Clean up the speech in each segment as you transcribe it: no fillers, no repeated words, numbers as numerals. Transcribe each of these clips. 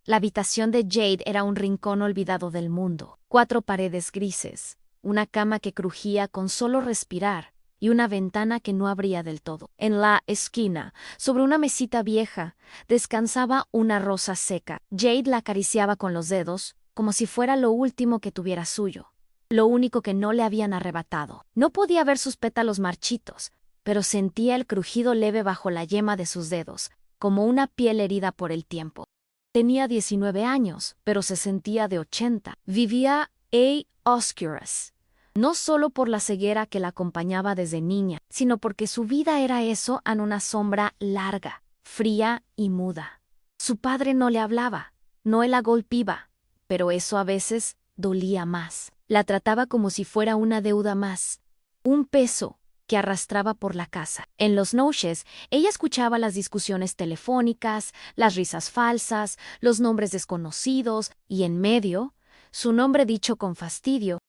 La habitación de Jade era un rincón olvidado del mundo. 4 paredes grises, una cama que crujía con solo respirar y una ventana que no abría del todo. En la esquina, sobre una mesita vieja, descansaba una rosa seca. Jade la acariciaba con los dedos, como si fuera lo último que tuviera suyo, lo único que no le habían arrebatado. No podía ver sus pétalos marchitos, pero sentía el crujido leve bajo la yema de sus dedos, como una piel herida por el tiempo. Tenía 19 años, pero se sentía de 80. Vivía a oscuras, no solo por la ceguera que la acompañaba desde niña, sino porque su vida era eso en una sombra larga, fría y muda. Su padre no le hablaba, no la golpeaba, pero eso a veces dolía más. La trataba como si fuera una deuda más, un peso que arrastraba por la casa. En los noches, ella escuchaba las discusiones telefónicas, las risas falsas, los nombres desconocidos, y en medio, su nombre dicho con fastidio.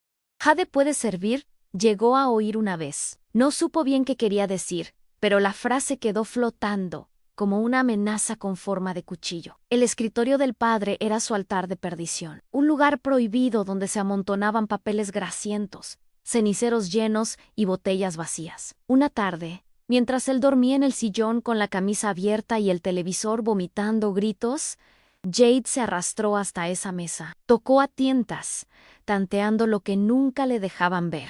«Jade puede servir», llegó a oír una vez. No supo bien qué quería decir, pero la frase quedó flotando, como una amenaza con forma de cuchillo. El escritorio del padre era su altar de perdición, un lugar prohibido donde se amontonaban papeles grasientos, ceniceros llenos y botellas vacías. Una tarde, mientras él dormía en el sillón con la camisa abierta y el televisor vomitando gritos, Jade se arrastró hasta esa mesa. Tocó a tientas, tanteando lo que nunca le dejaban ver.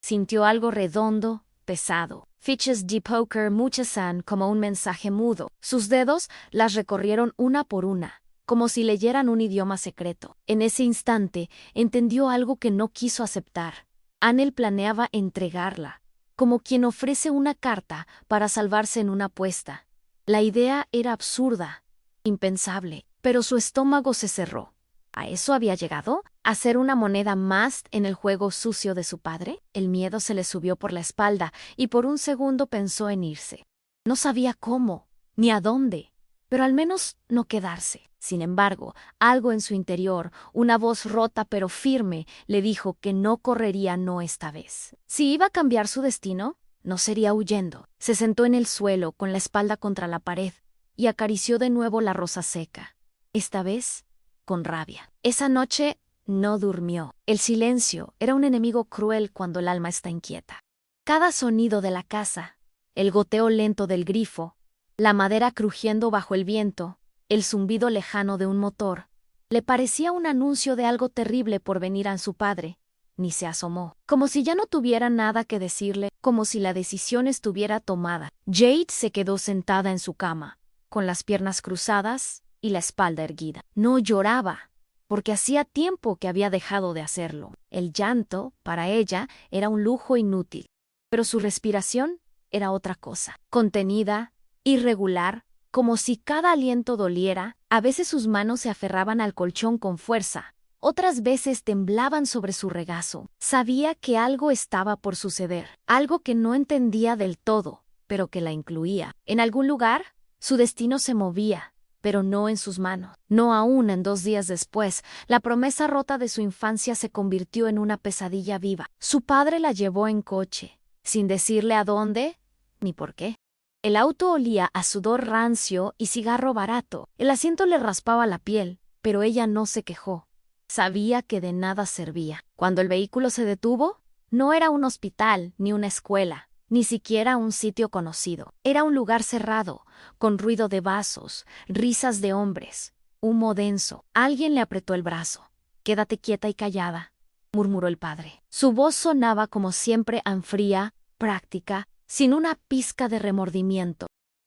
Sintió algo redondo, pesado. Fiches de póker Muchasan como un mensaje mudo. Sus dedos las recorrieron una por una, como si leyeran un idioma secreto. En ese instante, entendió algo que no quiso aceptar. Anel planeaba entregarla, como quien ofrece una carta para salvarse en una apuesta. La idea era absurda, impensable, pero su estómago se cerró. ¿A eso había llegado? ¿A ser una moneda más en el juego sucio de su padre? El miedo se le subió por la espalda y por un segundo pensó en irse. No sabía cómo, ni a dónde, pero al menos no quedarse. Sin embargo, algo en su interior, una voz rota pero firme, le dijo que no correría no esta vez. Si iba a cambiar su destino, no sería huyendo. Se sentó en el suelo, con la espalda contra la pared, y acarició de nuevo la rosa seca. Esta vez, con rabia. Esa noche no durmió. El silencio era un enemigo cruel cuando el alma está inquieta. Cada sonido de la casa, el goteo lento del grifo, la madera crujiendo bajo el viento, el zumbido lejano de un motor, le parecía un anuncio de algo terrible por venir a su padre. Ni se asomó, como si ya no tuviera nada que decirle, como si la decisión estuviera tomada. Jade se quedó sentada en su cama, con las piernas cruzadas y la espalda erguida. No lloraba, porque hacía tiempo que había dejado de hacerlo. El llanto, para ella, era un lujo inútil, pero su respiración era otra cosa, contenida, irregular, como si cada aliento doliera. A veces sus manos se aferraban al colchón con fuerza, otras veces temblaban sobre su regazo. Sabía que algo estaba por suceder, algo que no entendía del todo, pero que la incluía. En algún lugar, su destino se movía, pero no en sus manos. No aún en 2 días después, la promesa rota de su infancia se convirtió en una pesadilla viva. Su padre la llevó en coche, sin decirle a dónde ni por qué. El auto olía a sudor rancio y cigarro barato. El asiento le raspaba la piel, pero ella no se quejó. Sabía que de nada servía. Cuando el vehículo se detuvo, no era un hospital ni una escuela, ni siquiera un sitio conocido. Era un lugar cerrado, con ruido de vasos, risas de hombres, humo denso. Alguien le apretó el brazo. «Quédate quieta y callada», murmuró el padre. Su voz sonaba como siempre fría, práctica, sin una pizca de remordimiento.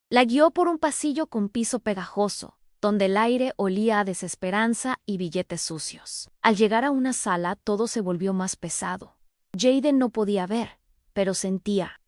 La guió por un pasillo con piso pegajoso, donde el aire olía a desesperanza y billetes sucios. Al llegar a una sala, todo se volvió más pesado. Jade no podía ver, pero sentía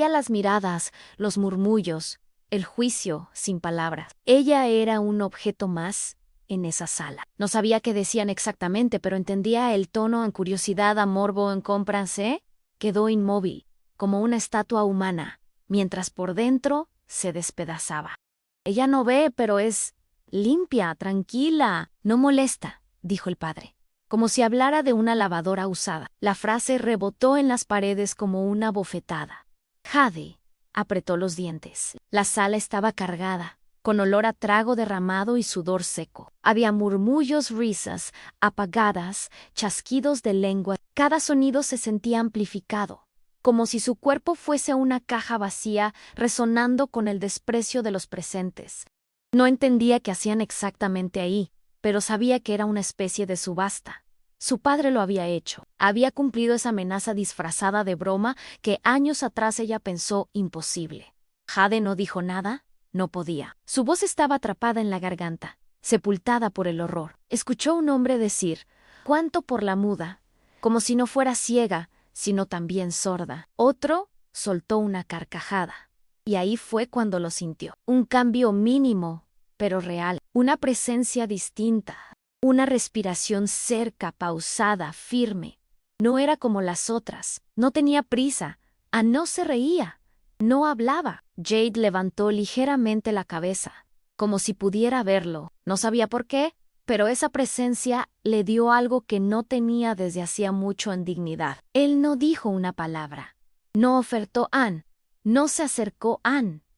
las miradas, los murmullos, el juicio sin palabras. Ella era un objeto más en esa sala. No sabía qué decían exactamente, pero entendía el tono en curiosidad, a morbo, en cómpranse. Quedó inmóvil, como una estatua humana, mientras por dentro se despedazaba. «Ella no ve, pero es limpia, tranquila, no molesta», dijo el padre, como si hablara de una lavadora usada. La frase rebotó en las paredes como una bofetada. Jade apretó los dientes. La sala estaba cargada, con olor a trago derramado y sudor seco. Había murmullos, risas apagadas, chasquidos de lengua. Cada sonido se sentía amplificado, como si su cuerpo fuese una caja vacía resonando con el desprecio de los presentes. No entendía qué hacían exactamente ahí, pero sabía que era una especie de subasta. Su padre lo había hecho. Había cumplido esa amenaza disfrazada de broma que años atrás ella pensó imposible. Jade no dijo nada, no podía. Su voz estaba atrapada en la garganta, sepultada por el horror. Escuchó un hombre decir, «¿Cuánto por la muda?», como si no fuera ciega, sino también sorda. Otro soltó una carcajada. Y ahí fue cuando lo sintió. Un cambio mínimo, pero real. Una presencia distinta. Una respiración cerca, pausada, firme. No era como las otras. No tenía prisa. No se reía. No hablaba. Jade levantó ligeramente la cabeza, como si pudiera verlo. No sabía por qué, pero esa presencia le dio algo que no tenía desde hacía mucho en dignidad. Él no dijo una palabra. No ofertó no se acercó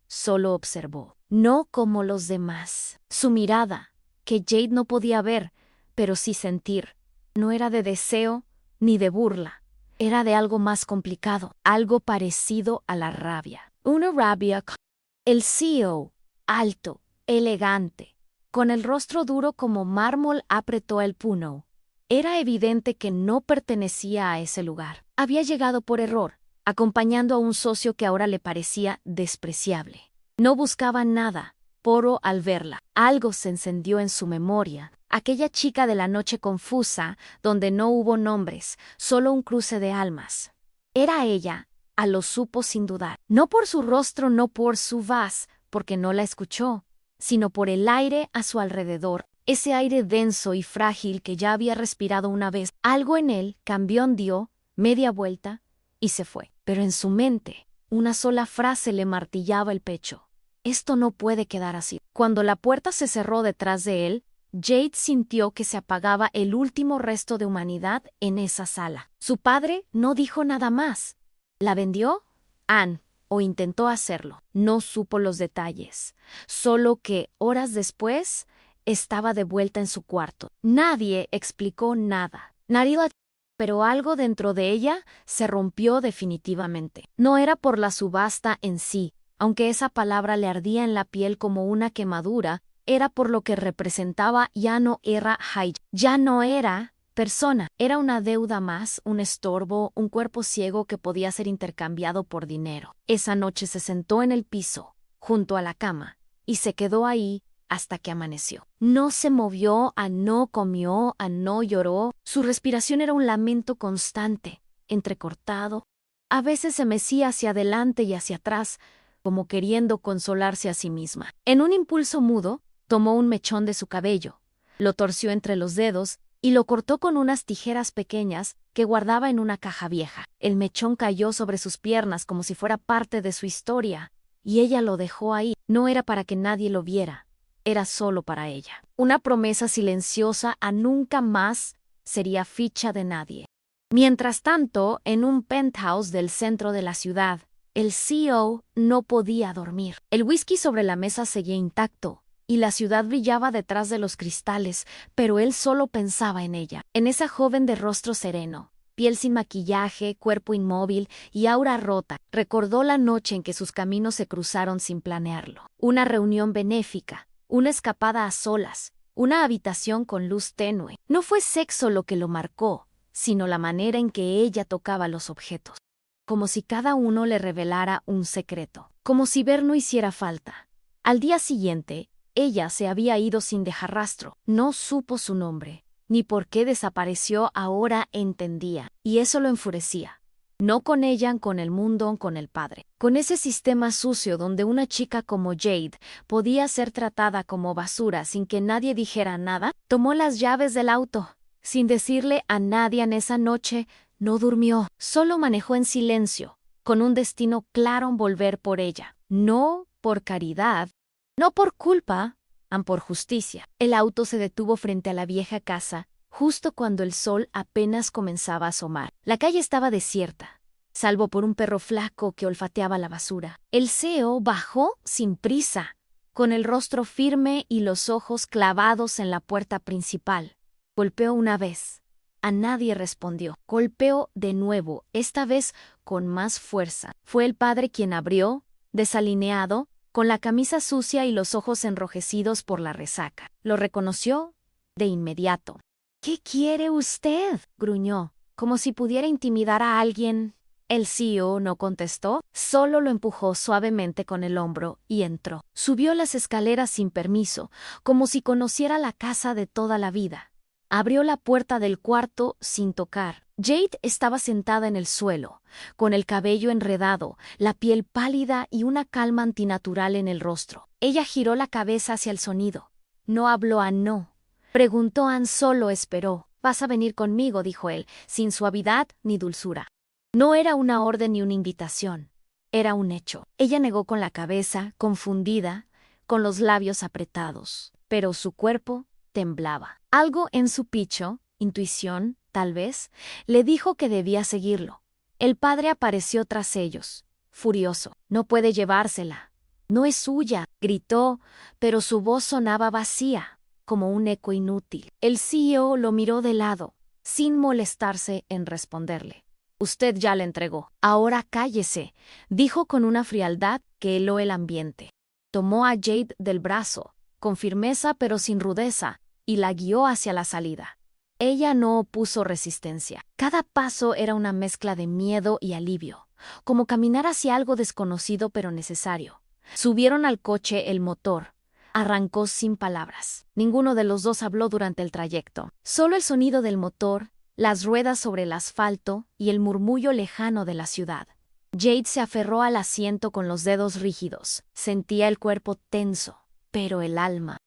solo observó. No como los demás. Su mirada, que Jade no podía ver, pero sí sentir, no era de deseo ni de burla. Era de algo más complicado, algo parecido a la rabia. Una rabia. El CEO, alto, elegante, con el rostro duro como mármol, apretó el puño. Era evidente que no pertenecía a ese lugar. Había llegado por error, acompañando a un socio que ahora le parecía despreciable. No buscaba nada, poro al verla. Algo se encendió en su memoria. Aquella chica de la noche confusa, donde no hubo nombres, solo un cruce de almas. Era ella, lo supo sin dudar. No por su rostro, no por su voz, porque no la escuchó, sino por el aire a su alrededor, ese aire denso y frágil que ya había respirado una vez. Algo en él cambió, dio media vuelta y se fue. Pero en su mente, una sola frase le martillaba el pecho. Esto no puede quedar así. Cuando la puerta se cerró detrás de él, Jade sintió que se apagaba el último resto de humanidad en esa sala. Su padre no dijo nada más. ¿La vendió? O intentó hacerlo. No supo los detalles. Solo que, horas después, estaba de vuelta en su cuarto. Nadie explicó nada. Pero algo dentro de ella se rompió definitivamente. No era por la subasta en sí, aunque esa palabra le ardía en la piel como una quemadura, era por lo que representaba. Ya no era Jade, ya no era persona, era una deuda más, un estorbo, un cuerpo ciego que podía ser intercambiado por dinero. Esa noche se sentó en el piso, junto a la cama, y se quedó ahí hasta que amaneció. No se movió, no comió, no lloró. Su respiración era un lamento constante, entrecortado. A veces se mecía hacia adelante y hacia atrás, como queriendo consolarse a sí misma. En un impulso mudo, tomó un mechón de su cabello, lo torció entre los dedos y lo cortó con unas tijeras pequeñas que guardaba en una caja vieja. El mechón cayó sobre sus piernas como si fuera parte de su historia, y ella lo dejó ahí. No era para que nadie lo viera. Era solo para ella. Una promesa silenciosa a nunca más sería ficha de nadie. Mientras tanto, en un penthouse del centro de la ciudad, el CEO no podía dormir. El whisky sobre la mesa seguía intacto, y la ciudad brillaba detrás de los cristales, pero él solo pensaba en ella, en esa joven de rostro sereno, piel sin maquillaje, cuerpo inmóvil y aura rota. Recordó la noche en que sus caminos se cruzaron sin planearlo. Una reunión benéfica. Una escapada a solas, una habitación con luz tenue. No fue sexo lo que lo marcó, sino la manera en que ella tocaba los objetos. Como si cada uno le revelara un secreto. Como si ver no hiciera falta. Al día siguiente, ella se había ido sin dejar rastro. No supo su nombre, ni por qué desapareció. Ahora entendía, y eso lo enfurecía. No con ella, con el mundo, con el padre. Con ese sistema sucio donde una chica como Jade podía ser tratada como basura sin que nadie dijera nada. Tomó las llaves del auto. Sin decirle a nadie en esa noche, no durmió. Solo manejó en silencio, con un destino claro en volver por ella. No por caridad, no por culpa, por justicia. El auto se detuvo frente a la vieja casa, justo cuando el sol apenas comenzaba a asomar. La calle estaba desierta, salvo por un perro flaco que olfateaba la basura. El CEO bajó sin prisa, con el rostro firme y los ojos clavados en la puerta principal. Golpeó una vez. A nadie respondió. Golpeó de nuevo, esta vez con más fuerza. Fue el padre quien abrió, desalineado, con la camisa sucia y los ojos enrojecidos por la resaca. Lo reconoció de inmediato. «¿Qué quiere usted?», gruñó, como si pudiera intimidar a alguien. El CEO no contestó, solo lo empujó suavemente con el hombro y entró. Subió las escaleras sin permiso, como si conociera la casa de toda la vida. Abrió la puerta del cuarto sin tocar. Jade estaba sentada en el suelo, con el cabello enredado, la piel pálida y una calma antinatural en el rostro. Ella giró la cabeza hacia el sonido. No habló a no. Preguntó a solo esperó. «Vas a venir conmigo», dijo él, sin suavidad ni dulzura. No era una orden ni una invitación. Era un hecho. Ella negó con la cabeza, confundida, con los labios apretados. Pero su cuerpo temblaba. Algo en su pecho, intuición, tal vez, le dijo que debía seguirlo. El padre apareció tras ellos, furioso. «No puede llevársela. No es suya», gritó, pero su voz sonaba vacía, como un eco inútil. El CEO lo miró de lado, sin molestarse en responderle. «Usted ya la entregó. Ahora cállese», dijo con una frialdad que heló el ambiente. Tomó a Jade del brazo, con firmeza pero sin rudeza, y la guió hacia la salida. Ella no opuso resistencia. Cada paso era una mezcla de miedo y alivio, como caminar hacia algo desconocido pero necesario. Subieron al coche el motor. Arrancó sin palabras. Ninguno de los dos habló durante el trayecto. Solo el sonido del motor, las ruedas sobre el asfalto y el murmullo lejano de la ciudad. Jade se aferró al asiento con los dedos rígidos. Sentía el cuerpo tenso, pero el alma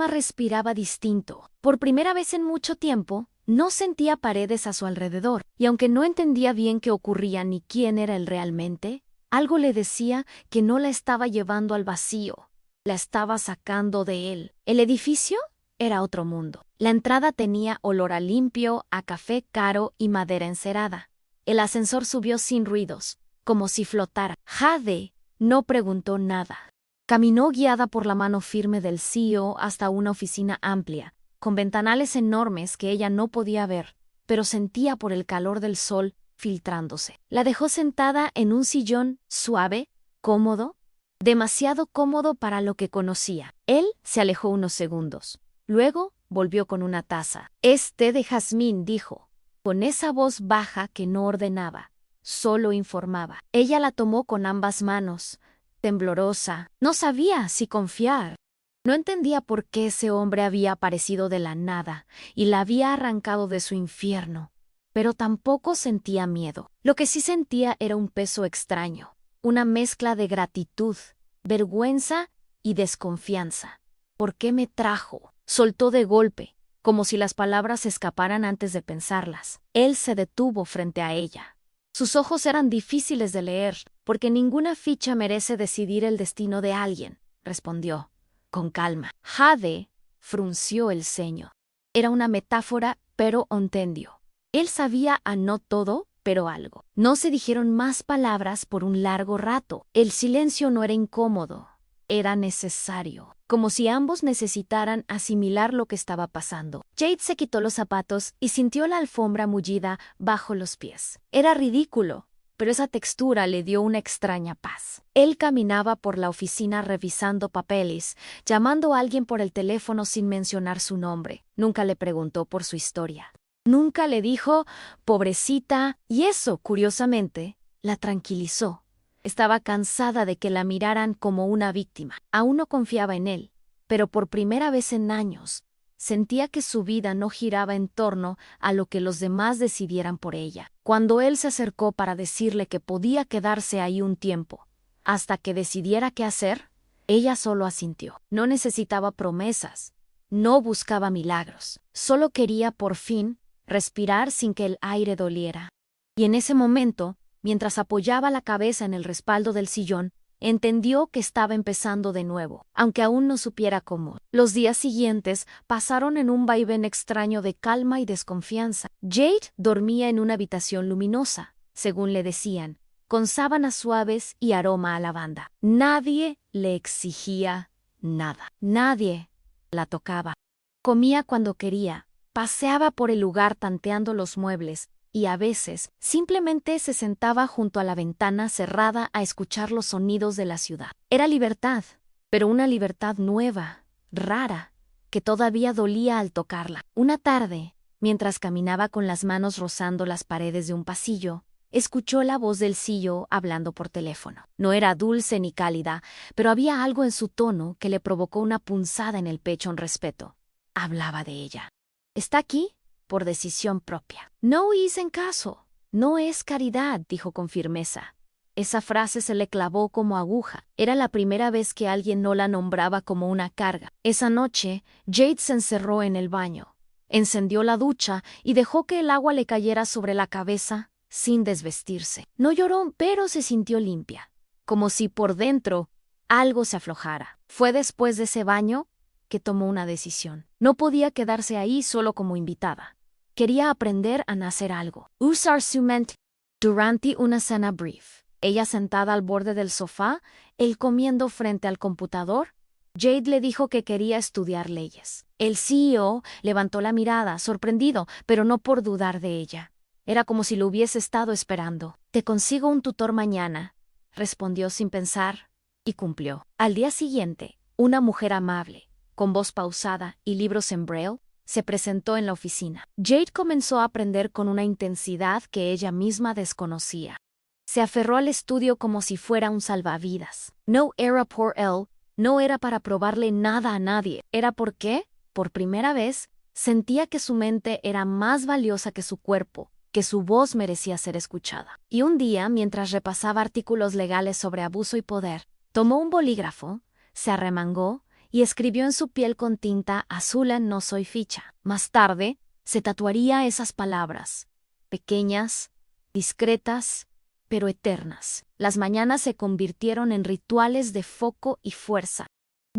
respiraba distinto. Por primera vez en mucho tiempo, no sentía paredes a su alrededor, y aunque no entendía bien qué ocurría ni quién era él realmente, algo le decía que no la estaba llevando al vacío, la estaba sacando de él. El edificio era otro mundo. La entrada tenía olor a limpio, a café caro y madera encerada. El ascensor subió sin ruidos, como si flotara. Jade no preguntó nada. Caminó guiada por la mano firme del CEO hasta una oficina amplia, con ventanales enormes que ella no podía ver, pero sentía por el calor del sol filtrándose. La dejó sentada en un sillón suave, cómodo, demasiado cómodo para lo que conocía. Él se alejó unos segundos. Luego volvió con una taza. «Es té de jazmín», dijo, con esa voz baja que no ordenaba, solo informaba. Ella la tomó con ambas manos, temblorosa. No sabía si confiar. No entendía por qué ese hombre había aparecido de la nada y la había arrancado de su infierno, pero tampoco sentía miedo. Lo que sí sentía era un peso extraño, una mezcla de gratitud, vergüenza y desconfianza. «¿Por qué me trajo?», soltó de golpe, como si las palabras escaparan antes de pensarlas. Él se detuvo frente a ella. Sus ojos eran difíciles de leer, porque ninguna ficha merece decidir el destino de alguien, respondió, con calma. Jade frunció el ceño. Era una metáfora, pero entendió. Él sabía a no todo, pero algo. No se dijeron más palabras por un largo rato. El silencio no era incómodo, era necesario, como si ambos necesitaran asimilar lo que estaba pasando. Jade se quitó los zapatos y sintió la alfombra mullida bajo los pies. Era ridículo, pero esa textura le dio una extraña paz. Él caminaba por la oficina revisando papeles, llamando a alguien por el teléfono sin mencionar su nombre. Nunca le preguntó por su historia. Nunca le dijo «pobrecita», y eso, curiosamente, la tranquilizó. Estaba cansada de que la miraran como una víctima. Aún no confiaba en él, pero por primera vez en años, sentía que su vida no giraba en torno a lo que los demás decidieran por ella. Cuando él se acercó para decirle que podía quedarse ahí un tiempo, hasta que decidiera qué hacer, ella solo asintió. No necesitaba promesas, no buscaba milagros, solo quería por fin respirar sin que el aire doliera. Y en ese momento, mientras apoyaba la cabeza en el respaldo del sillón, entendió que estaba empezando de nuevo, aunque aún no supiera cómo. Los días siguientes pasaron en un vaivén extraño de calma y desconfianza. Jade dormía en una habitación luminosa, según le decían, con sábanas suaves y aroma a lavanda. Nadie le exigía nada. Nadie la tocaba. Comía cuando quería, paseaba por el lugar tanteando los muebles y a veces simplemente se sentaba junto a la ventana cerrada a escuchar los sonidos de la ciudad. Era libertad, pero una libertad nueva, rara, que todavía dolía al tocarla. Una tarde, mientras caminaba con las manos rozando las paredes de un pasillo, escuchó la voz del CEO hablando por teléfono. No era dulce ni cálida, pero había algo en su tono que le provocó una punzada en el pecho en respeto. Hablaba de ella. ¿Está aquí? Por decisión propia. No hice caso. No es caridad, dijo con firmeza. Esa frase se le clavó como aguja. Era la primera vez que alguien no la nombraba como una carga. Esa noche, Jade se encerró en el baño. Encendió la ducha y dejó que el agua le cayera sobre la cabeza sin desvestirse. No lloró, pero se sintió limpia, como si por dentro algo se aflojara. Fue después de ese baño que tomó una decisión. No podía quedarse ahí solo como invitada. Quería aprender a hacer algo. Usar su mente. Durante una cena brief, ella sentada al borde del sofá, él comiendo frente al computador, Jade le dijo que quería estudiar leyes. El CEO levantó la mirada, sorprendido, pero no por dudar de ella. Era como si lo hubiese estado esperando. Te consigo un tutor mañana, respondió sin pensar, y cumplió. Al día siguiente, una mujer amable, con voz pausada y libros en braille, se presentó en la oficina. Jade comenzó a aprender con una intensidad que ella misma desconocía. Se aferró al estudio como si fuera un salvavidas. No era por él, no era para probarle nada a nadie. Era porque, por primera vez, sentía que su mente era más valiosa que su cuerpo, que su voz merecía ser escuchada. Y un día, mientras repasaba artículos legales sobre abuso y poder, tomó un bolígrafo, se arremangó y escribió en su piel con tinta azul en No soy ficha. Más tarde, se tatuaría esas palabras, pequeñas, discretas, pero eternas. Las mañanas se convirtieron en rituales de foco y fuerza.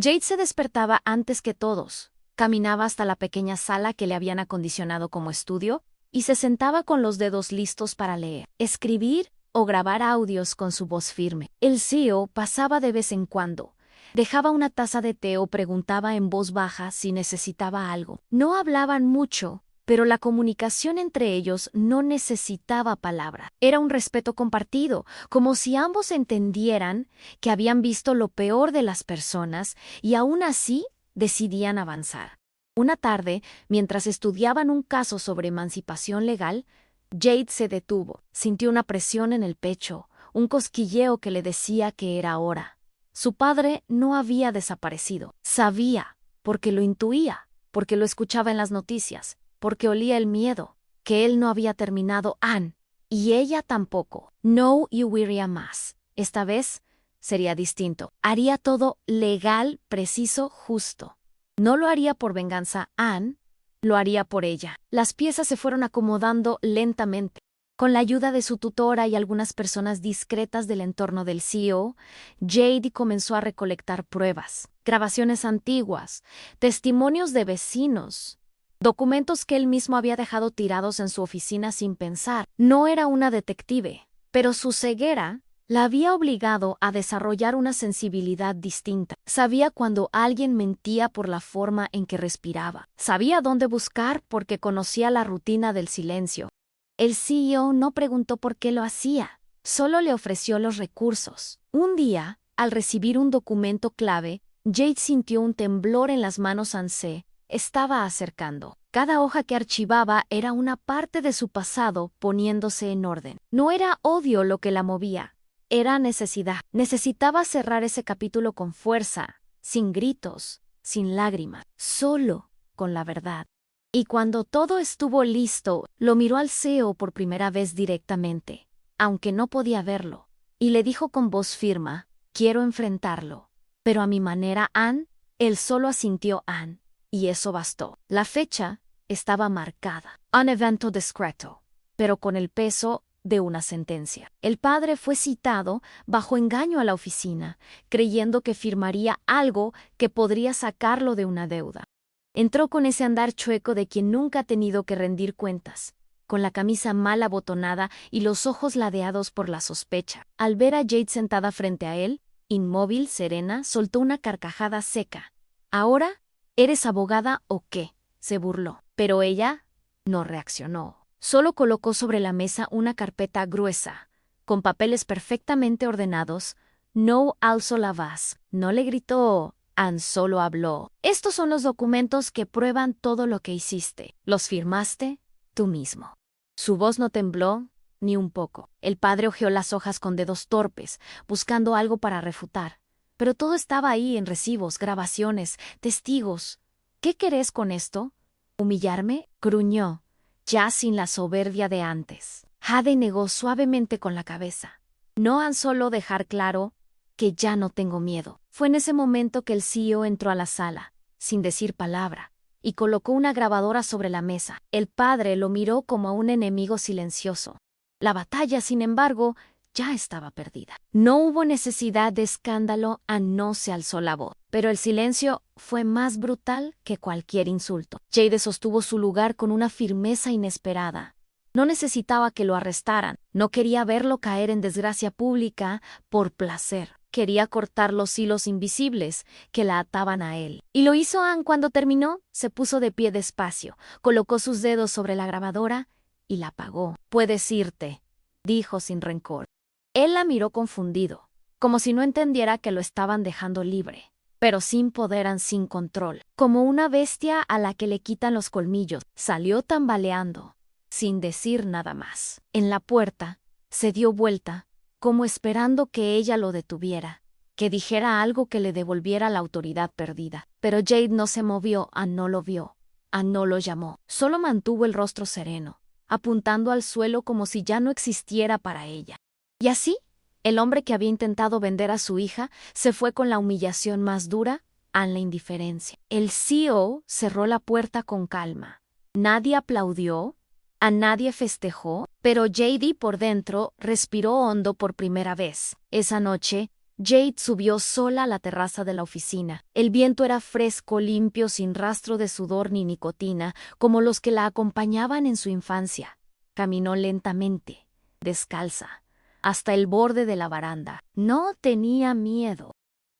Jade se despertaba antes que todos, caminaba hasta la pequeña sala que le habían acondicionado como estudio y se sentaba con los dedos listos para leer, escribir o grabar audios con su voz firme. El CEO pasaba de vez en cuando. Dejaba una taza de té o preguntaba en voz baja si necesitaba algo. No hablaban mucho, pero la comunicación entre ellos no necesitaba palabra. Era un respeto compartido, como si ambos entendieran que habían visto lo peor de las personas y aún así decidían avanzar. Una tarde, mientras estudiaban un caso sobre emancipación legal, Jade se detuvo. Sintió una presión en el pecho, un cosquilleo que le decía que era hora. Su padre no había desaparecido. Sabía, porque lo intuía, porque lo escuchaba en las noticias, porque olía el miedo, que él no había terminado Anne, y ella tampoco. No huiría más. Esta vez sería distinto. Haría todo legal, preciso, justo. No lo haría por venganza, Anne, lo haría por ella. Las piezas se fueron acomodando lentamente. Con la ayuda de su tutora y algunas personas discretas del entorno del CEO, Jade comenzó a recolectar pruebas, grabaciones antiguas, testimonios de vecinos, documentos que él mismo había dejado tirados en su oficina sin pensar. No era una detective, pero su ceguera la había obligado a desarrollar una sensibilidad distinta. Sabía cuando alguien mentía por la forma en que respiraba. Sabía dónde buscar porque conocía la rutina del silencio. El CEO no preguntó por qué lo hacía, solo le ofreció los recursos. Un día, al recibir un documento clave, Jade sintió un temblor en las manos. Se estaba acercando. Cada hoja que archivaba era una parte de su pasado poniéndose en orden. No era odio lo que la movía, era necesidad. Necesitaba cerrar ese capítulo con fuerza, sin gritos, sin lágrimas, solo con la verdad. Y cuando todo estuvo listo, lo miró al CEO por primera vez directamente, aunque no podía verlo, y le dijo con voz firme, quiero enfrentarlo, pero a mi manera, Anne. Él solo asintió Anne, y eso bastó. La fecha estaba marcada, un evento discreto, pero con el peso de una sentencia. El padre fue citado bajo engaño a la oficina, creyendo que firmaría algo que podría sacarlo de una deuda. Entró con ese andar chueco de quien nunca ha tenido que rendir cuentas, con la camisa mal abotonada y los ojos ladeados por la sospecha. Al ver a Jade sentada frente a él, Inmóvil, serena, soltó una carcajada seca. ¿Ahora? ¿Eres abogada o qué? Se burló. Pero ella no reaccionó. Solo colocó sobre la mesa una carpeta gruesa, con papeles perfectamente ordenados. No alzó la voz. No le gritó. Ann solo habló. Estos son los documentos que prueban todo lo que hiciste. ¿Los firmaste tú mismo? Su voz no tembló ni un poco. El padre hojeó las hojas con dedos torpes, buscando algo para refutar. Pero todo estaba ahí en recibos, grabaciones, testigos. ¿Qué querés con esto? ¿Humillarme? Gruñó, ya sin la soberbia de antes. Jade negó suavemente con la cabeza. No han solo dejar claro que ya no tengo miedo. Fue en ese momento que el CEO entró a la sala, sin decir palabra, y colocó una grabadora sobre la mesa. El padre lo miró como a un enemigo silencioso. La batalla, sin embargo, ya estaba perdida. No hubo necesidad de escándalo, no se alzó la voz, pero el silencio fue más brutal que cualquier insulto. Jade sostuvo su lugar con una firmeza inesperada. No necesitaba que lo arrestaran, no quería verlo caer en desgracia pública por placer. Quería cortar los hilos invisibles que la ataban a él. Y lo hizo Ann cuando terminó. Se puso de pie despacio, colocó sus dedos sobre la grabadora y la apagó. «Puedes irte», dijo sin rencor. Él la miró confundido, como si no entendiera que lo estaban dejando libre, pero sin poder, sin control, como una bestia a la que le quitan los colmillos. Salió tambaleando, sin decir nada más. En la puerta, se dio vuelta, como esperando que ella lo detuviera, que dijera algo que le devolviera la autoridad perdida. Pero Jade no se movió, no lo vio, no lo llamó. Solo mantuvo el rostro sereno, apuntando al suelo como si ya no existiera para ella. Y así, el hombre que había intentado vender a su hija se fue con la humillación más dura, la indiferencia. El CEO cerró la puerta con calma. Nadie aplaudió, a nadie festejó, pero Jade por dentro respiró hondo por primera vez. Esa noche, Jade subió sola a la terraza de la oficina. El viento era fresco, limpio, sin rastro de sudor ni nicotina, como los que la acompañaban en su infancia. Caminó lentamente, descalza, hasta el borde de la baranda. No tenía miedo.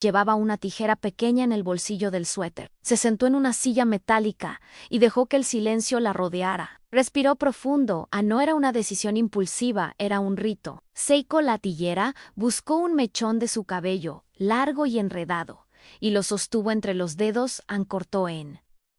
Llevaba una tijera pequeña en el bolsillo del suéter. Se sentó en una silla metálica y dejó que el silencio la rodeara. Respiró profundo. No era una decisión impulsiva, era un rito. Seiko, la tillera, buscó un mechón de su cabello, largo y enredado, y lo sostuvo entre los dedos. Cortó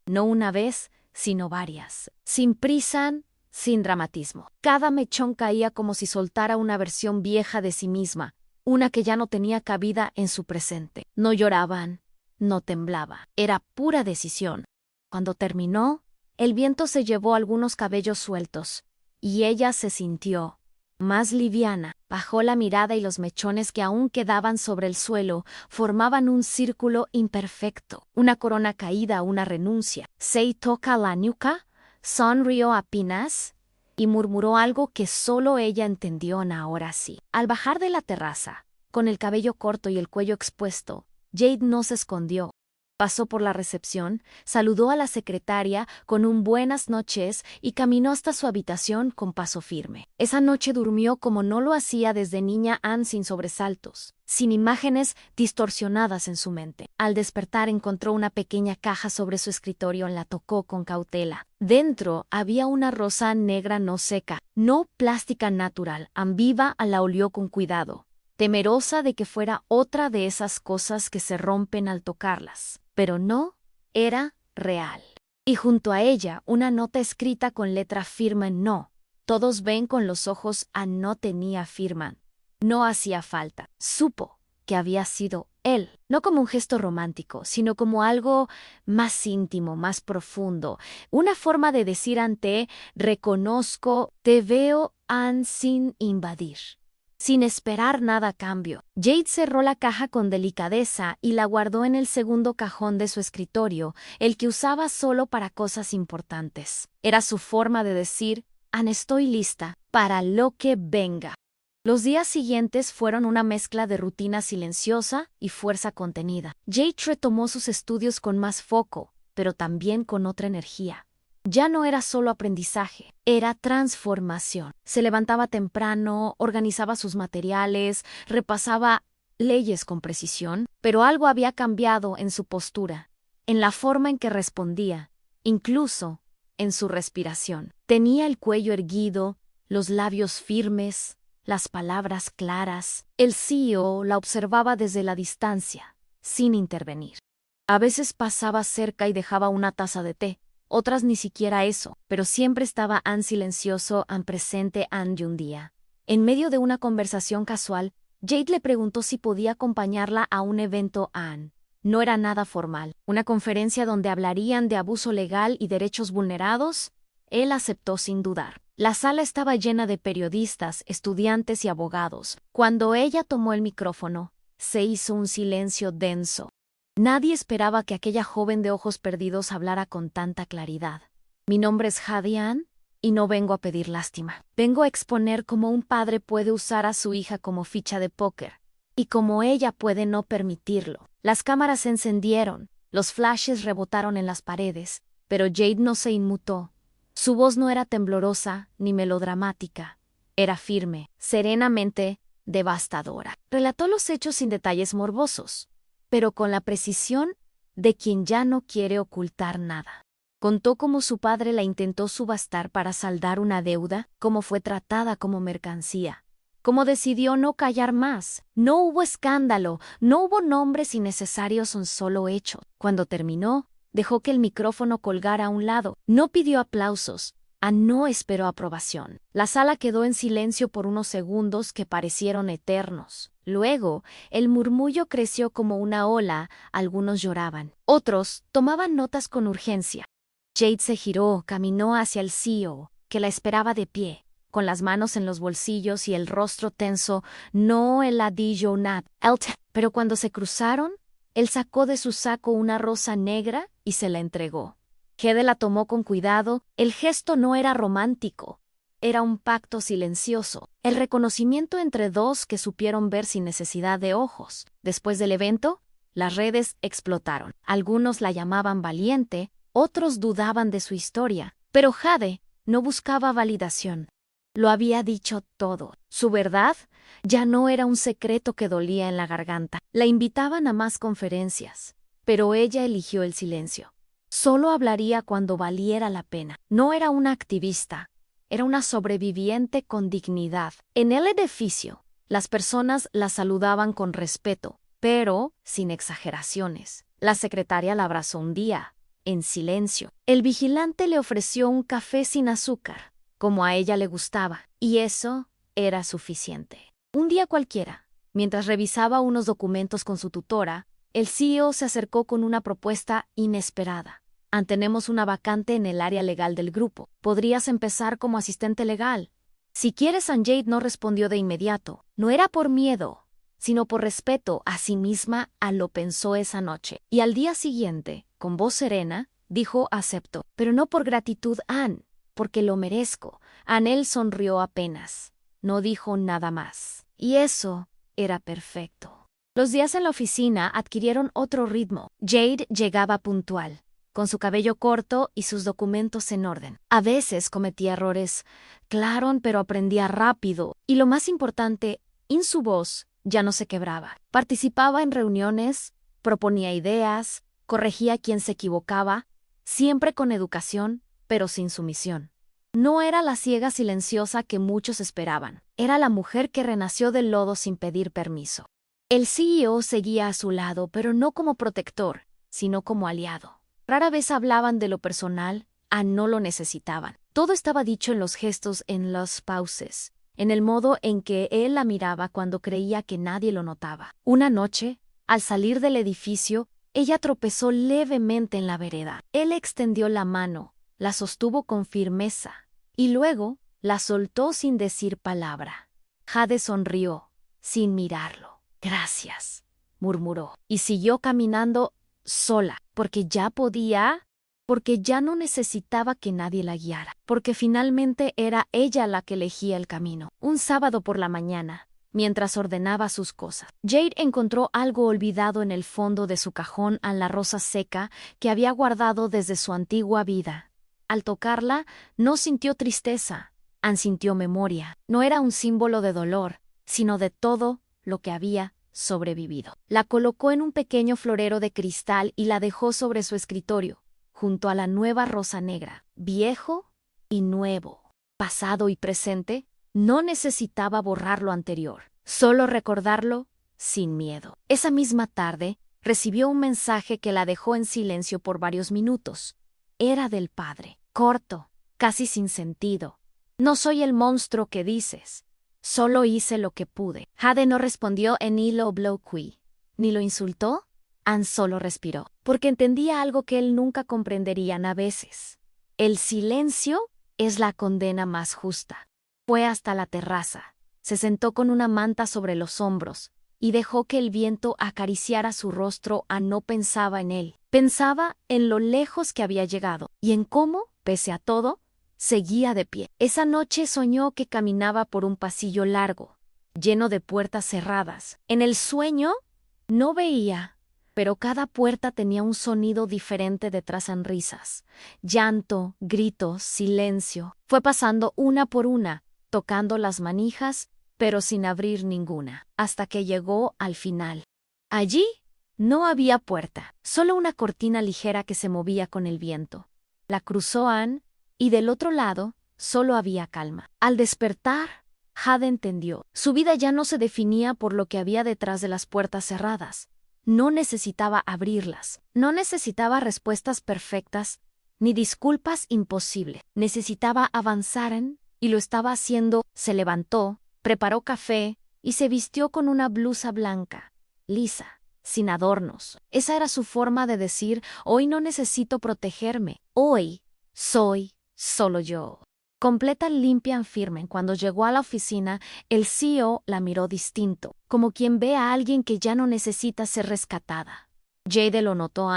no una vez, sino varias. Sin prisa, sin dramatismo. Cada mechón caía como si soltara una versión vieja de sí misma, una que ya no tenía cabida en su presente. No lloraban, no temblaba. Era pura decisión. Cuando terminó, el viento se llevó algunos cabellos sueltos, y ella se sintió más liviana. Bajó la mirada y los mechones que aún quedaban sobre el suelo formaban un círculo imperfecto, una corona caída, una renuncia. Se toca la nuca, sonrió apenas y murmuró algo que solo ella entendió. Ahora sí. Al bajar de la terraza, con el cabello corto y el cuello expuesto, Jade no se escondió. Pasó por la recepción, saludó a la secretaria con un buenas noches y caminó hasta su habitación con paso firme. Esa noche durmió como no lo hacía desde niña, sin sobresaltos, sin imágenes distorsionadas en su mente. Al despertar encontró una pequeña caja sobre su escritorio, la tocó con cautela. Dentro había una rosa negra no seca, no plástica natural, viva. La olió con cuidado, temerosa de que fuera otra de esas cosas que se rompen al tocarlas. Pero no, era real. Y junto a ella, una nota escrita con letra firme. No. Todos ven con los ojos. No tenía firma. No hacía falta. Supo que había sido él. No como un gesto romántico, sino como algo más íntimo, más profundo. Una forma de decir ante, reconozco, te veo, sin invadir, sin esperar nada a cambio. Jade cerró la caja con delicadeza y la guardó en el segundo cajón de su escritorio, el que usaba solo para cosas importantes. Era su forma de decir, estoy lista para lo que venga. Los días siguientes fueron una mezcla de rutina silenciosa y fuerza contenida. Jade retomó sus estudios con más foco, pero también con otra energía. Ya no era solo aprendizaje, era transformación. Se levantaba temprano, organizaba sus materiales, repasaba leyes con precisión, pero algo había cambiado en su postura, en la forma en que respondía, incluso en su respiración. Tenía el cuello erguido, los labios firmes, las palabras claras. El CEO la observaba desde la distancia, sin intervenir. A veces pasaba cerca y dejaba una taza de té, otras ni siquiera eso, pero siempre estaba Ann silencioso, Ann presente, Ann y un día. En medio de una conversación casual, Jade le preguntó si podía acompañarla a un evento Ann. No era nada formal, una conferencia donde hablarían de abuso legal y derechos vulnerados. Él aceptó sin dudar. La sala estaba llena de periodistas, estudiantes y abogados. Cuando ella tomó el micrófono, se hizo un silencio denso. Nadie esperaba que aquella joven de ojos perdidos hablara con tanta claridad. Mi nombre es Jade Ann y no vengo a pedir lástima. Vengo a exponer cómo un padre puede usar a su hija como ficha de póker y cómo ella puede no permitirlo. Las cámaras se encendieron, los flashes rebotaron en las paredes, pero Jade no se inmutó. Su voz no era temblorosa ni melodramática. Era firme, serenamente devastadora. Relató los hechos sin detalles morbosos, pero con la precisión de quien ya no quiere ocultar nada. Contó cómo su padre la intentó subastar para saldar una deuda, cómo fue tratada como mercancía, cómo decidió no callar más. No hubo escándalo, no hubo nombres innecesarios, un solo hecho. Cuando terminó, dejó que el micrófono colgara a un lado. No pidió aplausos, no esperó aprobación. La sala quedó en silencio por unos segundos que parecieron eternos. Luego, el murmullo creció como una ola, algunos lloraban, otros tomaban notas con urgencia. Jade se giró, caminó hacia el CEO, que la esperaba de pie, con las manos en los bolsillos y el rostro tenso. No el ladillo Nat, pero cuando se cruzaron, él sacó de su saco una rosa negra y se la entregó. Jade la tomó con cuidado. El gesto no era romántico. Era un pacto silencioso, el reconocimiento entre dos que supieron ver sin necesidad de ojos. Después del evento, las redes explotaron. Algunos la llamaban valiente, otros dudaban de su historia, pero Jade no buscaba validación. Lo había dicho todo. Su verdad ya no era un secreto que dolía en la garganta. La invitaban a más conferencias, pero ella eligió el silencio. Solo hablaría cuando valiera la pena. No era una activista. Era una sobreviviente con dignidad. En el edificio, las personas la saludaban con respeto, pero sin exageraciones. La secretaria la abrazó un día, en silencio. El vigilante le ofreció un café sin azúcar, como a ella le gustaba, y eso era suficiente. Un día cualquiera, mientras revisaba unos documentos con su tutora, el CEO se acercó con una propuesta inesperada. Tenemos una vacante en el área legal del grupo. Podrías empezar como asistente legal. Si quieres, Jade no respondió de inmediato. No era por miedo, sino por respeto a sí misma. Lo pensó esa noche. Y al día siguiente, con voz serena, dijo acepto. Pero no por gratitud, Ann, porque lo merezco. Él sonrió apenas. No dijo nada más. Y eso era perfecto. Los días en la oficina adquirieron otro ritmo. Jade llegaba puntual, con su cabello corto y sus documentos en orden. A veces cometía errores, claro, pero aprendía rápido. Y lo más importante, su voz ya no se quebraba. Participaba en reuniones, proponía ideas, corregía a quien se equivocaba, siempre con educación, pero sin sumisión. No era la ciega silenciosa que muchos esperaban. Era la mujer que renació del lodo sin pedir permiso. El CEO seguía a su lado, pero no como protector, sino como aliado. Rara vez hablaban de lo personal, no lo necesitaban. Todo estaba dicho en los gestos, en las pausas, en el modo en que él la miraba cuando creía que nadie lo notaba. Una noche, al salir del edificio, ella tropezó levemente en la vereda. Él extendió la mano, la sostuvo con firmeza, y luego la soltó sin decir palabra. Jade sonrió, sin mirarlo. Gracias, murmuró, y siguió caminando sola, porque ya no necesitaba que nadie la guiara, porque finalmente era ella la que elegía el camino. Un sábado por la mañana, mientras ordenaba sus cosas, Jade encontró algo olvidado en el fondo de su cajón, la rosa seca que había guardado desde su antigua vida. Al tocarla, no sintió tristeza, sintió memoria. No era un símbolo de dolor, sino de todo lo que había sobrevivido. La colocó en un pequeño florero de cristal y la dejó sobre su escritorio, junto a la nueva rosa negra, viejo y nuevo, pasado y presente. No necesitaba borrar lo anterior, solo recordarlo sin miedo. Esa misma tarde, recibió un mensaje que la dejó en silencio por varios minutos. Era del padre, corto, casi sin sentido. No soy el monstruo que dices. Solo hice lo que pude. Jade no respondió ni lo bloqueó, ni lo insultó. Ann solo respiró, porque entendía algo que él nunca comprenderían a veces. El silencio es la condena más justa. Fue hasta la terraza, se sentó con una manta sobre los hombros y dejó que el viento acariciara su rostro. No pensaba en él, pensaba en lo lejos que había llegado y en cómo, pese a todo, seguía de pie. Esa noche soñó que caminaba por un pasillo largo, lleno de puertas cerradas. En el sueño no veía, pero cada puerta tenía un sonido diferente detrás. Risas, llanto, gritos, silencio. Fue pasando una por una, tocando las manijas, pero sin abrir ninguna, hasta que llegó al final. Allí no había puerta, solo una cortina ligera que se movía con el viento. La cruzó Ann, y del otro lado solo había calma. Al despertar, Jade entendió. Su vida ya no se definía por lo que había detrás de las puertas cerradas. No necesitaba abrirlas, no necesitaba respuestas perfectas, ni disculpas imposibles. Necesitaba avanzar y lo estaba haciendo. Se levantó, preparó café y se vistió con una blusa blanca, lisa, sin adornos. Esa era su forma de decir: hoy no necesito protegerme, hoy soy solo yo. Completa, limpia, firme. Cuando llegó a la oficina, el CEO la miró distinto, como quien ve a alguien que ya no necesita ser rescatada. Jade lo notó